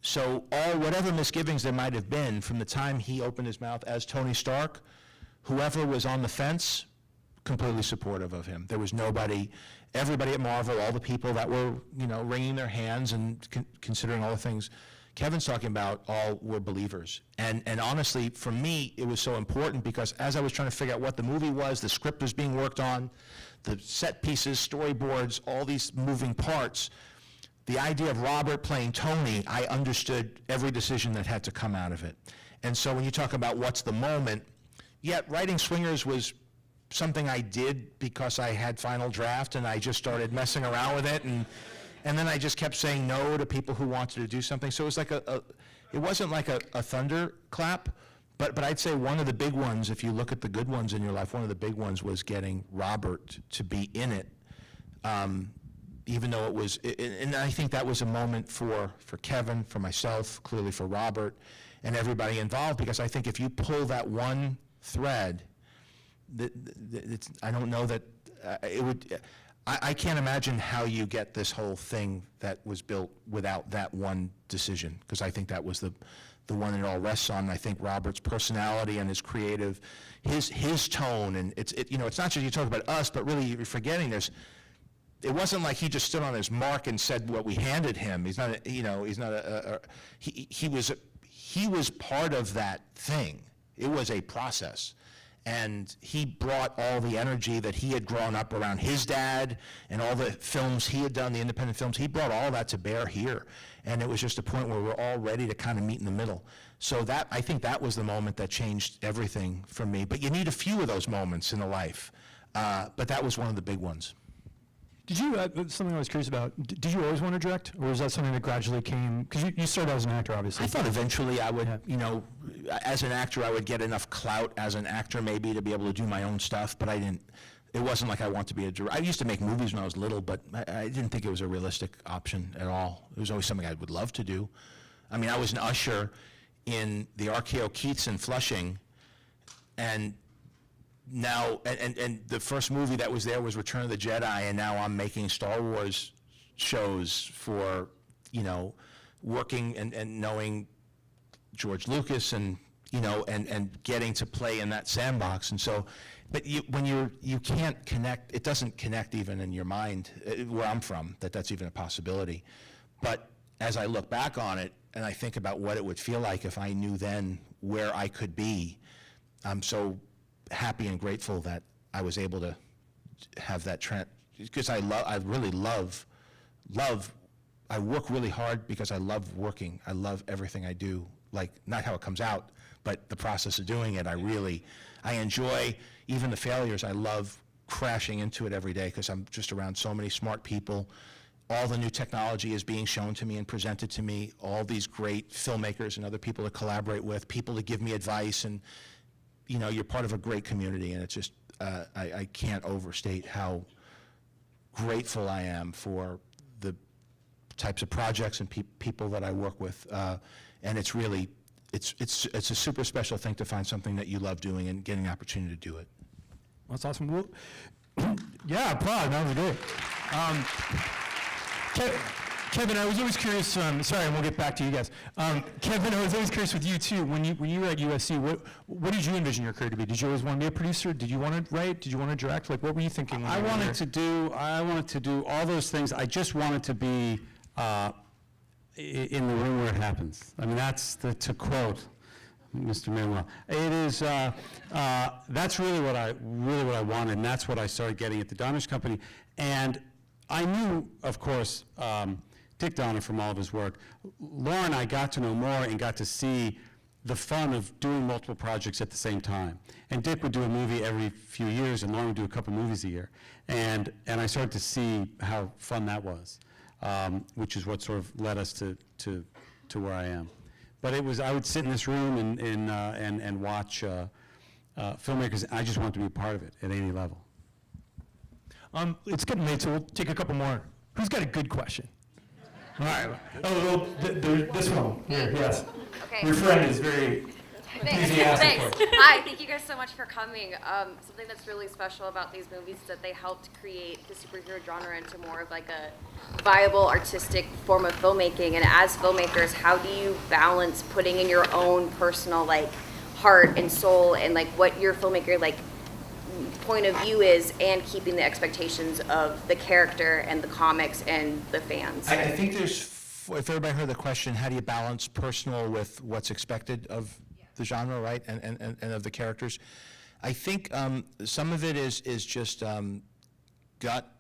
So whatever misgivings there might have been from the time he opened his mouth as Tony Stark, whoever was on the fence, completely supportive of him. There was nobody, everybody at Marvel, all the people that were, wringing their hands and considering all the things Kevin's talking about, all were believers. And honestly, for me, it was so important because as I was trying to figure out what the movie was, the script was being worked on, the set pieces, storyboards, all these moving parts, the idea of Robert playing Tony, I understood every decision that had to come out of it. And so when you talk about what's the moment, writing Swingers was something I did because I had final draft and I just started messing around with it, and then I just kept saying no to people who wanted to do something. So it was like it wasn't like a thunderclap, but I'd say one of the big ones, if you look at the good ones in your life, one of the big ones was getting Robert to be in it. Even though it was, and I think that was a moment for Kevin, for myself, clearly for Robert, and everybody involved, because I think if you pull that one thread, I don't know that it would, I can't imagine how you get this whole thing that was built without that one decision, because I think that was the one it all rests on. And I think Robert's personality and his creative, his tone, and it's not just you talk about us, but really you're forgetting it wasn't like he just stood on his mark and said what we handed him. He's not, he was part of that thing. It was a process. And he brought all the energy that he had grown up around his dad and all the films he had done, the independent films, he brought all that to bear here. And it was just a point where we're all ready to kind of meet in the middle. So I think that was the moment that changed everything for me. But you need a few of those moments in a life. But that was one of the big ones. Did you, something I was curious about, did you always want to direct, or was that something that gradually came, because you started as an actor, obviously. I thought eventually I would, as an actor, I would get enough clout as an actor maybe to be able to do my own stuff, but it wasn't like I wanted to be a director. I used to make movies when I was little, but I didn't think it was a realistic option at all. It was always something I would love to do. I mean, I was an usher in the RKO Keats in Flushing, and now, and the first movie that was there was Return of the Jedi, and now I'm making Star Wars shows for, working and knowing George Lucas and, and getting to play in that sandbox. And so, but when you can't connect, it doesn't connect even in your mind, where I'm from, that's even a possibility. But as I look back on it, and I think about what it would feel like if I knew then where I could be, I'm so happy and grateful that I was able to have that because I really love, I work really hard because I love working. I love everything I do, like not how it comes out, but the process of doing it. I enjoy even the failures. I love crashing into it every day because I'm just around so many smart people. All the new technology is being shown to me and presented to me, all these great filmmakers and other people to collaborate with, people to give me advice, and you're part of a great community, and it's just, I can't overstate how grateful I am for the types of projects and people that I work with. And it's really, it's a super special thing to find something that you love doing and getting an opportunity to do it. That's awesome. Well, yeah, proud. That was great. Kevin, I was always curious, sorry, and we'll get back to you guys. Kevin, I was always curious with you too, when you were at USC, what did you envision your career to be? Did you always want to be a producer? Did you want to write? Did you want to direct? Like, what were you thinking? I wanted to do all those things. I just wanted to be in the room where it happens. I mean, that's to quote Mr. Manuel. It is, that's really what I wanted, and that's what I started getting at the Donner's Company. And I knew, of course, Dick Donner from all of his work. Lauren, I got to know more and got to see the fun of doing multiple projects at the same time. And Dick would do a movie every few years, and Lauren would do a couple movies a year. And I started to see how fun that was, which is what sort of led us to where I am. But it was, I would sit in this room and watch filmmakers. I just wanted to be a part of it at any level. It's getting late, so we'll take a couple more. Who's got a good question? All right. Oh, well, this one here, yes. Okay. Your friend is very enthusiastic Thanks. for it. Hi, thank you guys so much for coming. Something that's really special about these movies is that they helped create the superhero genre into more of like a viable artistic form of filmmaking. And as filmmakers, how do you balance putting in your own personal like heart and soul and like what your filmmaker like point of view is and keeping the expectations of the character and the comics and the fans? I think there's, if everybody heard the question, how do you balance personal with what's expected of the genre, right, and of the characters? I think some of it is just gut,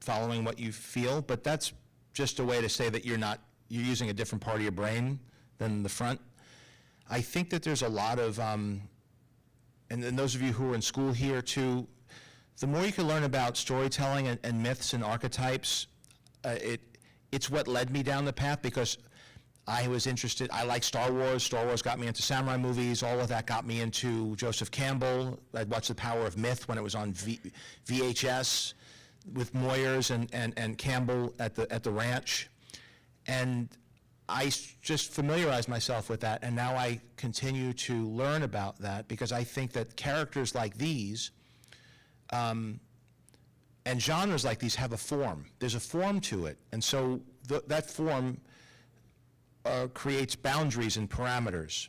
following what you feel, but that's just a way to say that you're using a different part of your brain than the front. I think that there's a lot of, and those of you who are in school here too, the more you can learn about storytelling and myths and archetypes, it's what led me down the path, because I was interested, I like Star Wars. Star Wars got me into samurai movies. All of that got me into Joseph Campbell. I'd watched The Power of Myth when it was on VHS with Moyers and Campbell at the ranch. And I just familiarized myself with that, and now I continue to learn about that, because I think that characters like these and genres like these have a form. There's a form to it, and so that form creates boundaries and parameters.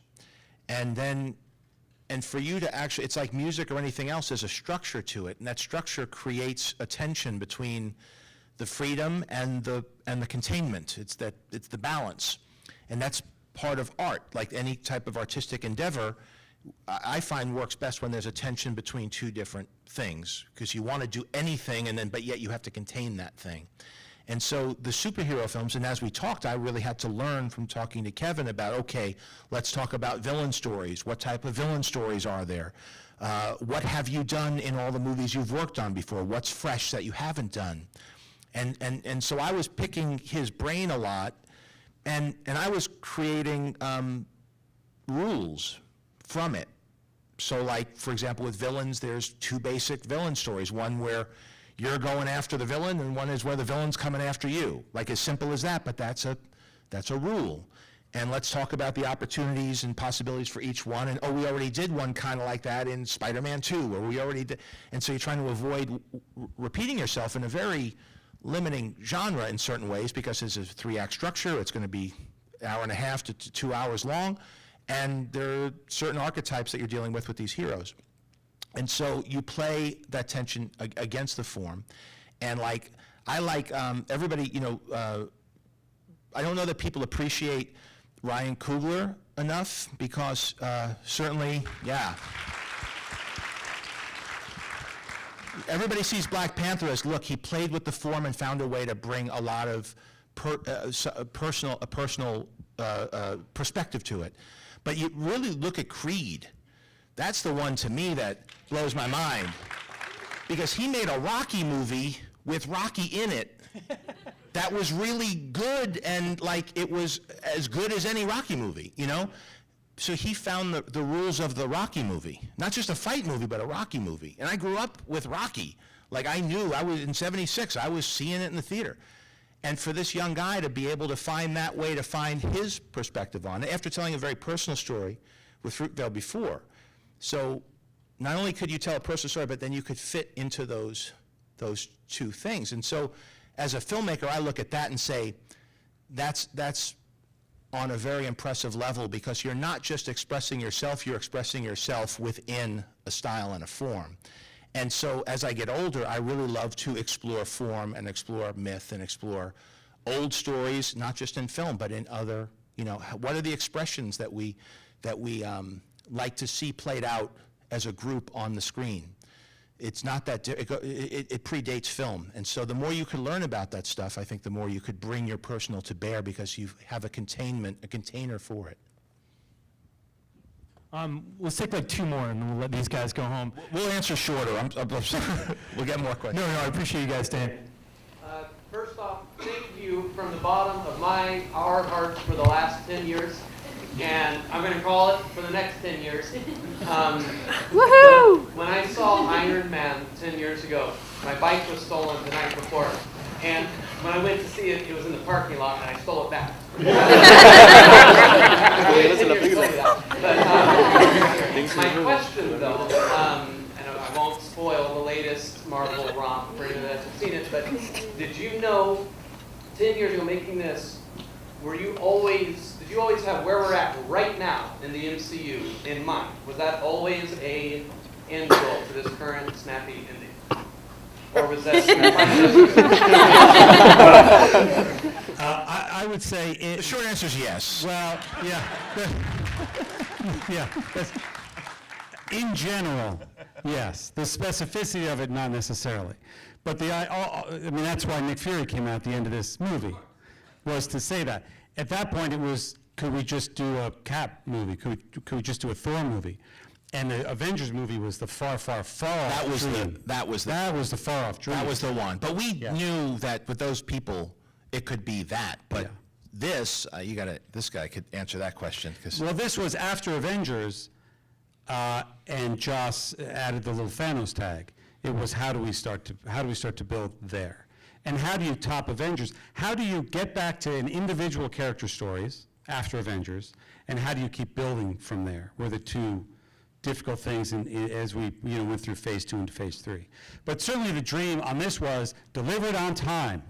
And for you to actually, it's like music or anything else, there's a structure to it, and that structure creates a tension between the freedom and the containment. It's the balance, and that's part of art. Like any type of artistic endeavor, I find works best when there's a tension between two different things, because you want to do anything, but yet you have to contain that thing. And so the superhero films, and as we talked, I really had to learn from talking to Kevin about, okay, let's talk about villain stories. What type of villain stories are there? What have you done in all the movies you've worked on before? What's fresh that you haven't done? And so I was picking his brain a lot, and I was creating rules from it. So like, for example, with villains, there's two basic villain stories. One where you're going after the villain, and one is where the villain's coming after you. Like, as simple as that, but that's a rule. And let's talk about the opportunities and possibilities for each one. And we already did one kind of like that in Spider-Man 2, or we already did. And so you're trying to avoid repeating yourself in a very limiting genre in certain ways, because it's a 3-act structure. It's going to be an hour and a half to 2 hours long. And there are certain archetypes that you're dealing with these heroes. And so you play that tension against the form. And like, I like everybody, I don't know that people appreciate Ryan Coogler enough, because certainly, yeah. Everybody sees Black Panther as, look, he played with the form and found a way to bring a lot of personal perspective to it. But you really look at Creed. That's the one to me that blows my mind, because he made a Rocky movie with Rocky in it that was really good, and like it was as good as any Rocky movie, So he found the rules of the Rocky movie, not just a fight movie, but a Rocky movie. And I grew up with Rocky. Like I was in '76, I was seeing it in the theater. And for this young guy to be able to find that way to find his perspective on it, after telling a very personal story with Fruitvale before. So not only could you tell a personal story, but then you could fit into those two things. And so as a filmmaker, I look at that and say, that's on a very impressive level, because you're not just expressing yourself, you're expressing yourself within a style and a form. And so as I get older, I really love to explore form and explore myth and explore old stories, not just in film, but in other, what are the expressions that we like to see played out as a group on the screen. It's not that, it predates film. And so the more you can learn about that stuff, I think the more you could bring your personal to bear, because you have a container for it. Let's take like 2 more, and then we'll let these guys go home. We'll answer shorter. I'm sorry. We'll get more questions. No, I appreciate you guys staying. First off, thank you from the bottom of our hearts for the last 10 years. And I'm going to call it for the next 10 years. Woohoo! When I saw Iron Man 10 years ago, my bike was stolen the night before. And when I went to see it, it was in the parking lot, and I stole it back. My question, though, and I won't spoil the latest Marvel romp for anyone that's seen it, but did you know 10 years ago making this, did you always have where we're at right now in the MCU in mind? Was that always a end goal to this current snappy ending? Or was that I would say The short answer is yes. well, yeah. Yeah. In general, yes. The specificity of it, not necessarily. But I mean, that's why Nick Fury came out at the end of this movie, was to say that. At that point, it was, could we just do a Cap movie? Could we just do a Thor movie? And the Avengers movie was the far, far, far off dream. That was the far off dream. That was the one. But we knew that with those people, it could be that. But Yeah. this, this guy could answer that question. Well, this was after Avengers, and Joss added the little Thanos tag. It was how do we start to build there, and how do you top Avengers? How do you get back to an individual character stories after Avengers, and how do you keep building from there? Were the two difficult things as we went through phase 2 into phase 3. But certainly the dream on this was delivered on time.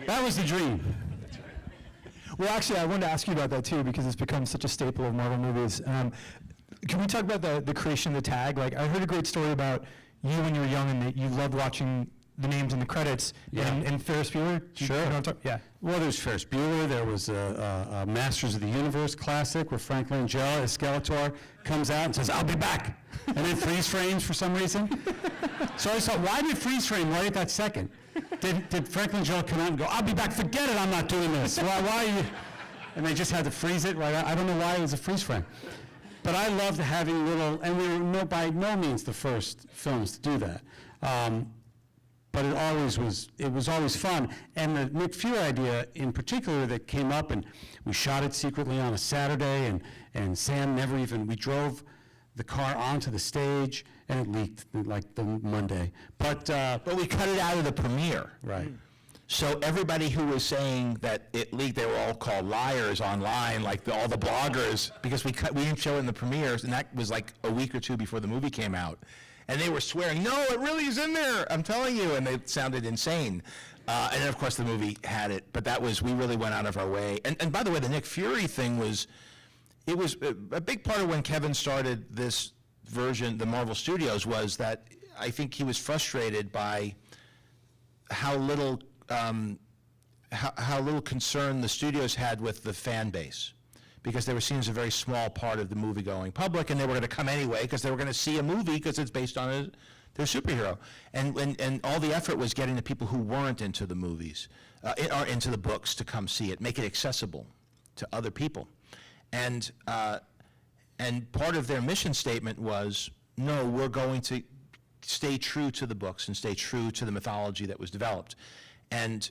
That was the dream. Well, actually, I wanted to ask you about that too, because it's become such a staple of Marvel movies. Can we talk about the creation of the tag? Like, I heard a great story about you when you were young and that you loved watching the names in the credits. Yeah. And Ferris Bueller? Sure. You know what I'm talking- yeah. Well, there's Ferris Bueller. There was a Masters of the Universe classic where Frank Langella as Skeletor comes out and says, "I'll be back," and then freeze frames for some reason. So I thought, why did freeze frame right at that second? Did Frank Langella come out and go, "I'll be back, forget it, I'm not doing this"? Why are you? And they just had to freeze it, right? I don't know why it was a freeze frame. But I loved having little, and we were by no means the first films to do that. But it was always fun. And the Nick Fury idea in particular that came up, and we shot it secretly on a Saturday, and Sam we drove the car onto the stage, and it leaked like the Monday. But we cut it out of the premiere. right. So everybody who was saying that it leaked, they were all called liars online, like all the bloggers, because we didn't show it in the premieres, and that was like a week or two before the movie came out. And they were swearing, "No, it really is in there, I'm telling you," and they sounded insane. And then, of course, the movie had it, but we really went out of our way. And by the way, the Nick Fury thing was a big part of when Kevin started this version, the Marvel Studios, was that I think he was frustrated by how little concern the studios had with the fan base, because they were seen as a very small part of the movie-going public, and they were going to come anyway because they were going to see a movie because it's based on their superhero. And all the effort was getting the people who weren't into the movies or into the books to come see it, make it accessible to other people. And part of their mission statement was, no, we're going to stay true to the books and stay true to the mythology that was developed. And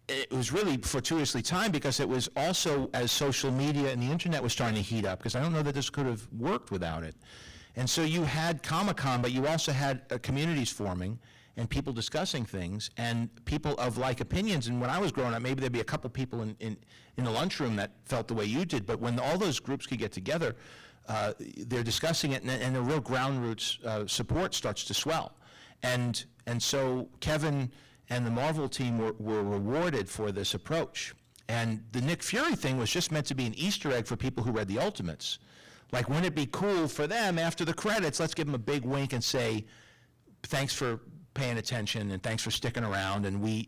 it was really fortuitously timed, because it was also as social media and the internet was starting to heat up, because I don't know that this could have worked without it. And so you had Comic-Con, but you also had communities forming and people discussing things and people of like opinions. And when I was growing up, maybe there'd be a couple people in the lunchroom that felt the way you did, but when all those groups could get together, they're discussing it, and the real ground roots support starts to swell. And so Kevin and the Marvel team were rewarded for this approach. And the Nick Fury thing was just meant to be an Easter egg for people who read the Ultimates. Like, wouldn't it be cool for them, after the credits, let's give them a big wink and say, thanks for paying attention and thanks for sticking around, and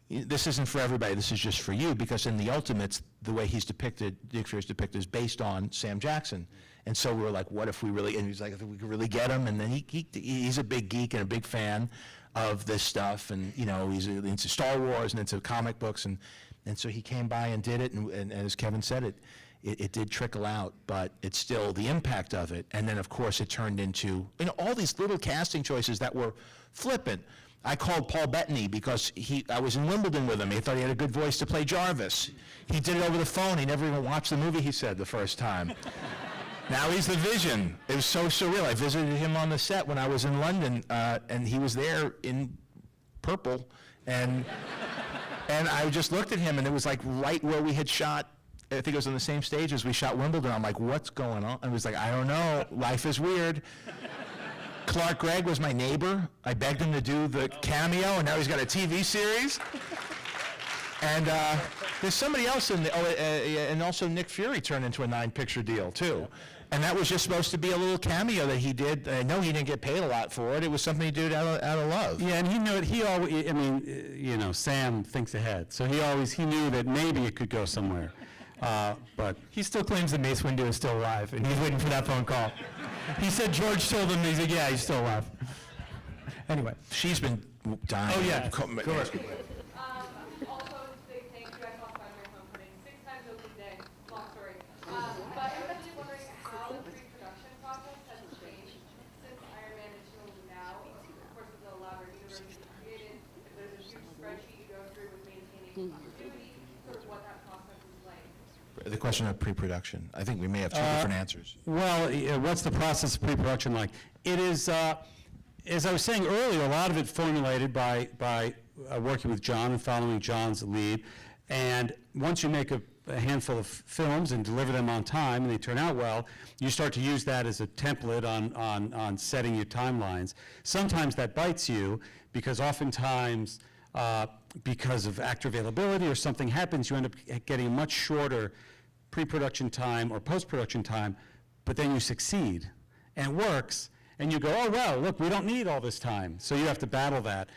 this isn't for everybody, this is just for you, because in the Ultimates, the way he's depicted, Nick Fury's depicted, is based on Sam Jackson. And so we were like, what if we really, and he's like, I think we could really get him, and then he's a big geek and a big fan of this stuff, and he's into Star Wars and into comic books, and so he came by and did it, and as Kevin said, it did trickle out, but it's still the impact of it. And then, of course, it turned into all these little casting choices that were flippant. I called Paul Bettany because I was in Wimbledon with him. He thought he had a good voice to play Jarvis. He did it over the phone. He never even watched the movie, he said, the first time. Now he's the Vision. It was so surreal. I visited him on the set when I was in London, and he was there in purple, and I just looked at him, and it was like right where we had shot. I think it was on the same stage as we shot Wimbledon. I'm like, what's going on? And he was like, I don't know. Life is weird. Clark Gregg was my neighbor. I begged him to do the cameo, and now he's got a TV series. And there's somebody else in the, and also Nick Fury turned into a 9-picture deal, too. And that was just supposed to be a little cameo that he did. I know he didn't get paid a lot for it. It was something he did out of love. Yeah, and he knew it. He always, I mean, you know, Sam thinks ahead. So he knew that maybe it could go somewhere. But He still claims that Mace Windu is still alive, and he's waiting for that phone call. He said George told him, he's like, yeah, he's still alive. Anyway. She's been dying. Oh, yeah. Also, big thank you. I saw Spider-Man Homecoming 6 times opening day. Long story. But I'm really wondering how the pre-production process has changed since Iron Man is shown now. Of course, with the elaborate universe you created, if there's a huge spreadsheet you go through with maintaining continuity, sort of what that process is like. The question of pre-production. I think we may have two different answers. Well, what's the process of pre-production like? It is, as I was saying earlier, a lot of it formulated by working with John and following John's lead. And once you make a handful of films and deliver them on time and they turn out well, you start to use that as a template on setting your timelines. Sometimes that bites you because oftentimes, because of actor availability or something happens, you end up getting a much shorter pre-production time or post-production time, but then you succeed and it works, and you go, oh, well, look, we don't need all this time. So you have to battle that.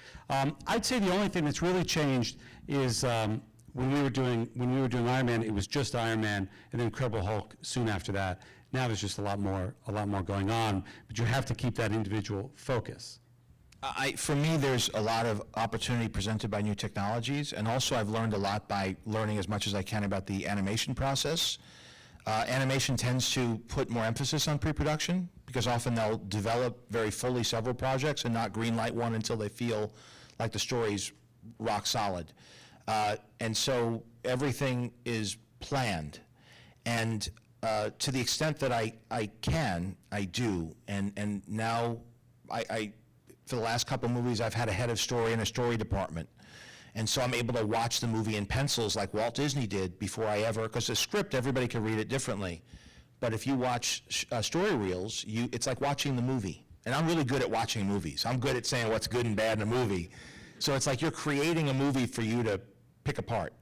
I'd say the only thing that's really changed is when we were doing Iron Man, it was just Iron Man and then Incredible Hulk soon after that. Now there's just a lot more going on, but you have to keep that individual focus. For me, there's a lot of opportunity presented by new technologies, and also I've learned a lot by learning as much as I can about the animation process. Animation tends to put more emphasis on pre-production, because often they'll develop very fully several projects and not greenlight one until they feel like the story's rock solid. And so everything is planned. And to the extent that I can, I do. And now for the last couple movies, I've had a head of story and a story department. And so I'm able to watch the movie in pencils like Walt Disney did before I ever, because the script, everybody can read it differently. But if you watch story reels, it's like watching the movie. And I'm really good at watching movies. I'm good at saying what's good and bad in a movie. So it's like you're creating a movie for you to pick apart.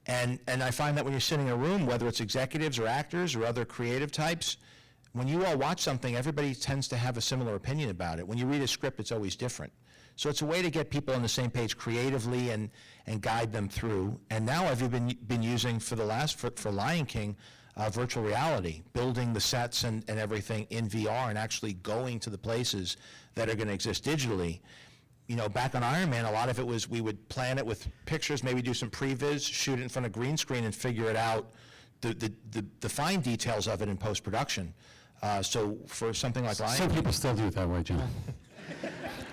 And I find that when you're sitting in a room, whether it's executives or actors or other creative types, when you all watch something, everybody tends to have a similar opinion about it. When you read a script, it's always different. So it's a way to get people on the same page creatively and guide them through. And now I've been using for Lion King, virtual reality, building the sets and everything in VR and actually going to the places that are going to exist digitally. You know, back on Iron Man, a lot of it was we would plan it with pictures, maybe do some previs, shoot it in front of green screen and figure it out, the fine details of it in post-production. So for something like Lion King. Some people still do it that way, John.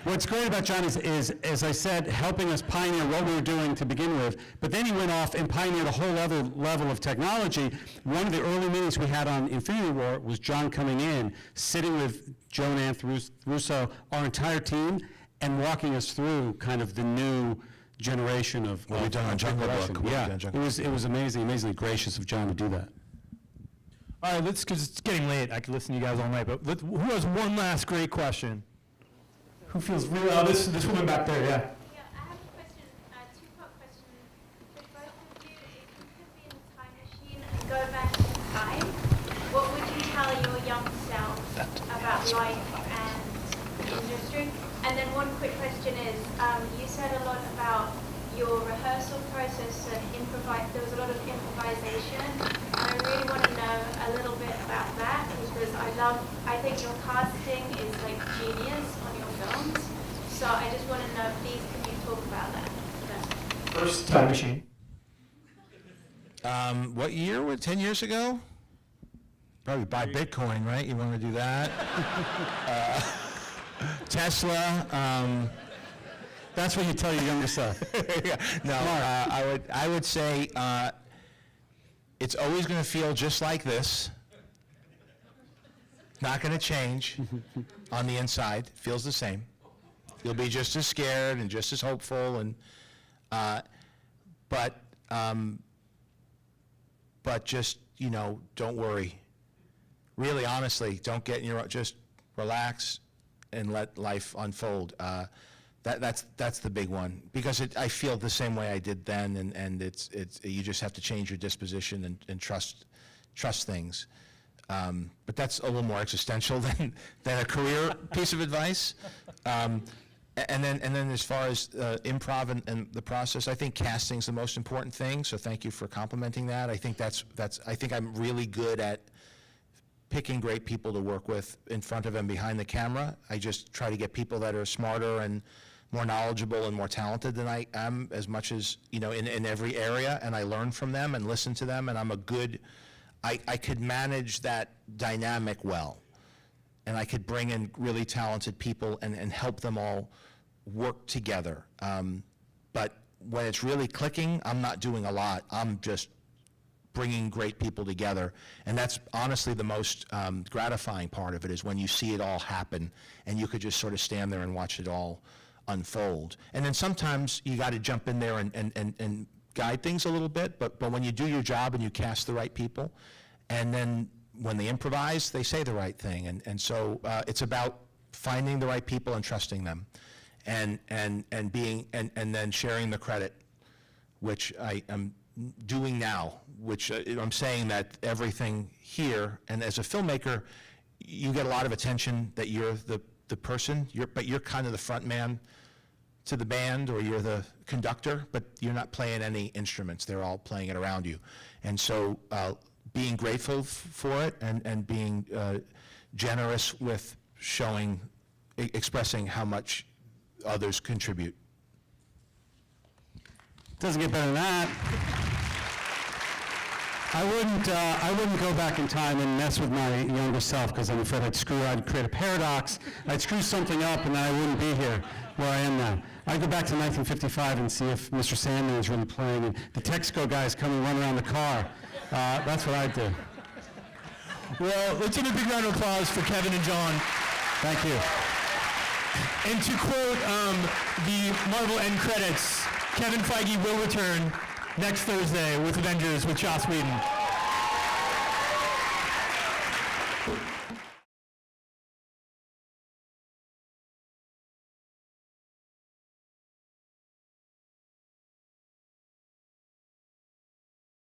What's great about John is, as I said, helping us pioneer what we were doing to begin with, but then he went off and pioneered a whole other level of technology. One of the early meetings we had on Infinity War was John coming in, sitting with Joe Nance, Russo, our entire team, and walking us through kind of the new generation of what we've done on Jungle Book. Yeah, it was amazing, amazingly gracious of John to do that. All right, because it's getting late. I could listen to you guys all night, but who has one last great question? Who feels really, this woman back there, yeah. Yeah, I have a question, a two-part question. For both of you, if you could be in a time machine and go back in time, what would you tell your young self about life and the industry? And then one quick question is, you said a lot about your rehearsal process and there was a lot of improvisation. And I really want to know a little bit about that because I think your casting is like genius on your films. So I just want to know, please, can you talk about that? First time machine. What year? 10 years ago? Probably buy Bitcoin, right? You want to do that? Tesla. That's what you tell your younger self. Yeah, no, I would say it's always going to feel just like this. Not going to change on the inside. Feels the same. You'll be just as scared and just as hopeful, and but just, you know, don't worry. Really, honestly, don't get in your, just relax and let life unfold. That's the big one, because I feel the same way I did then, and it's you just have to change your disposition and trust things. But that's a little more existential than a career piece of advice. And then as far as improv and the process, I think casting's the most important thing. So thank you for complimenting that. I think I think I'm really good at picking great people to work with in front of and behind the camera. I just try to get people that are smarter and more knowledgeable and more talented than I am, as much as, you know, in every area, and I learn from them and listen to them, and I could manage that dynamic well, and I could bring in really talented people and help them all work together. But when it's really clicking, I'm not doing a lot. I'm just bringing great people together, and that's honestly the most gratifying part of it, is when you see it all happen, and you could just sort of stand there and watch it all unfold. And then sometimes you got to jump in there and guide things a little bit, but when you do your job and you cast the right people, and then when they improvise, they say the right thing, and so it's about finding the right people and trusting them, and then sharing the credit, which I am doing now, which I'm saying that everything here, and as a filmmaker, you get a lot of attention that you're the person, but you're kind of the front man to the band, or you're the conductor, but you're not playing any instruments. They're all playing it around you. And so being grateful for it, and being generous with expressing how much others contribute. Doesn't get better than that. I wouldn't go back in time and mess with my younger self, because I'm afraid I'd create a paradox. I'd screw something up, and then I wouldn't be here where I am now. I'd go back to 1955 and see if Mr. Sandman is really playing, and the Texaco guys come and run around the car. That's what I'd do. Well, let's give a big round of applause for Kevin and John. Thank you. And to quote the Marvel end credits, Kevin Feige will return next Thursday with Avengers with Joss Whedon.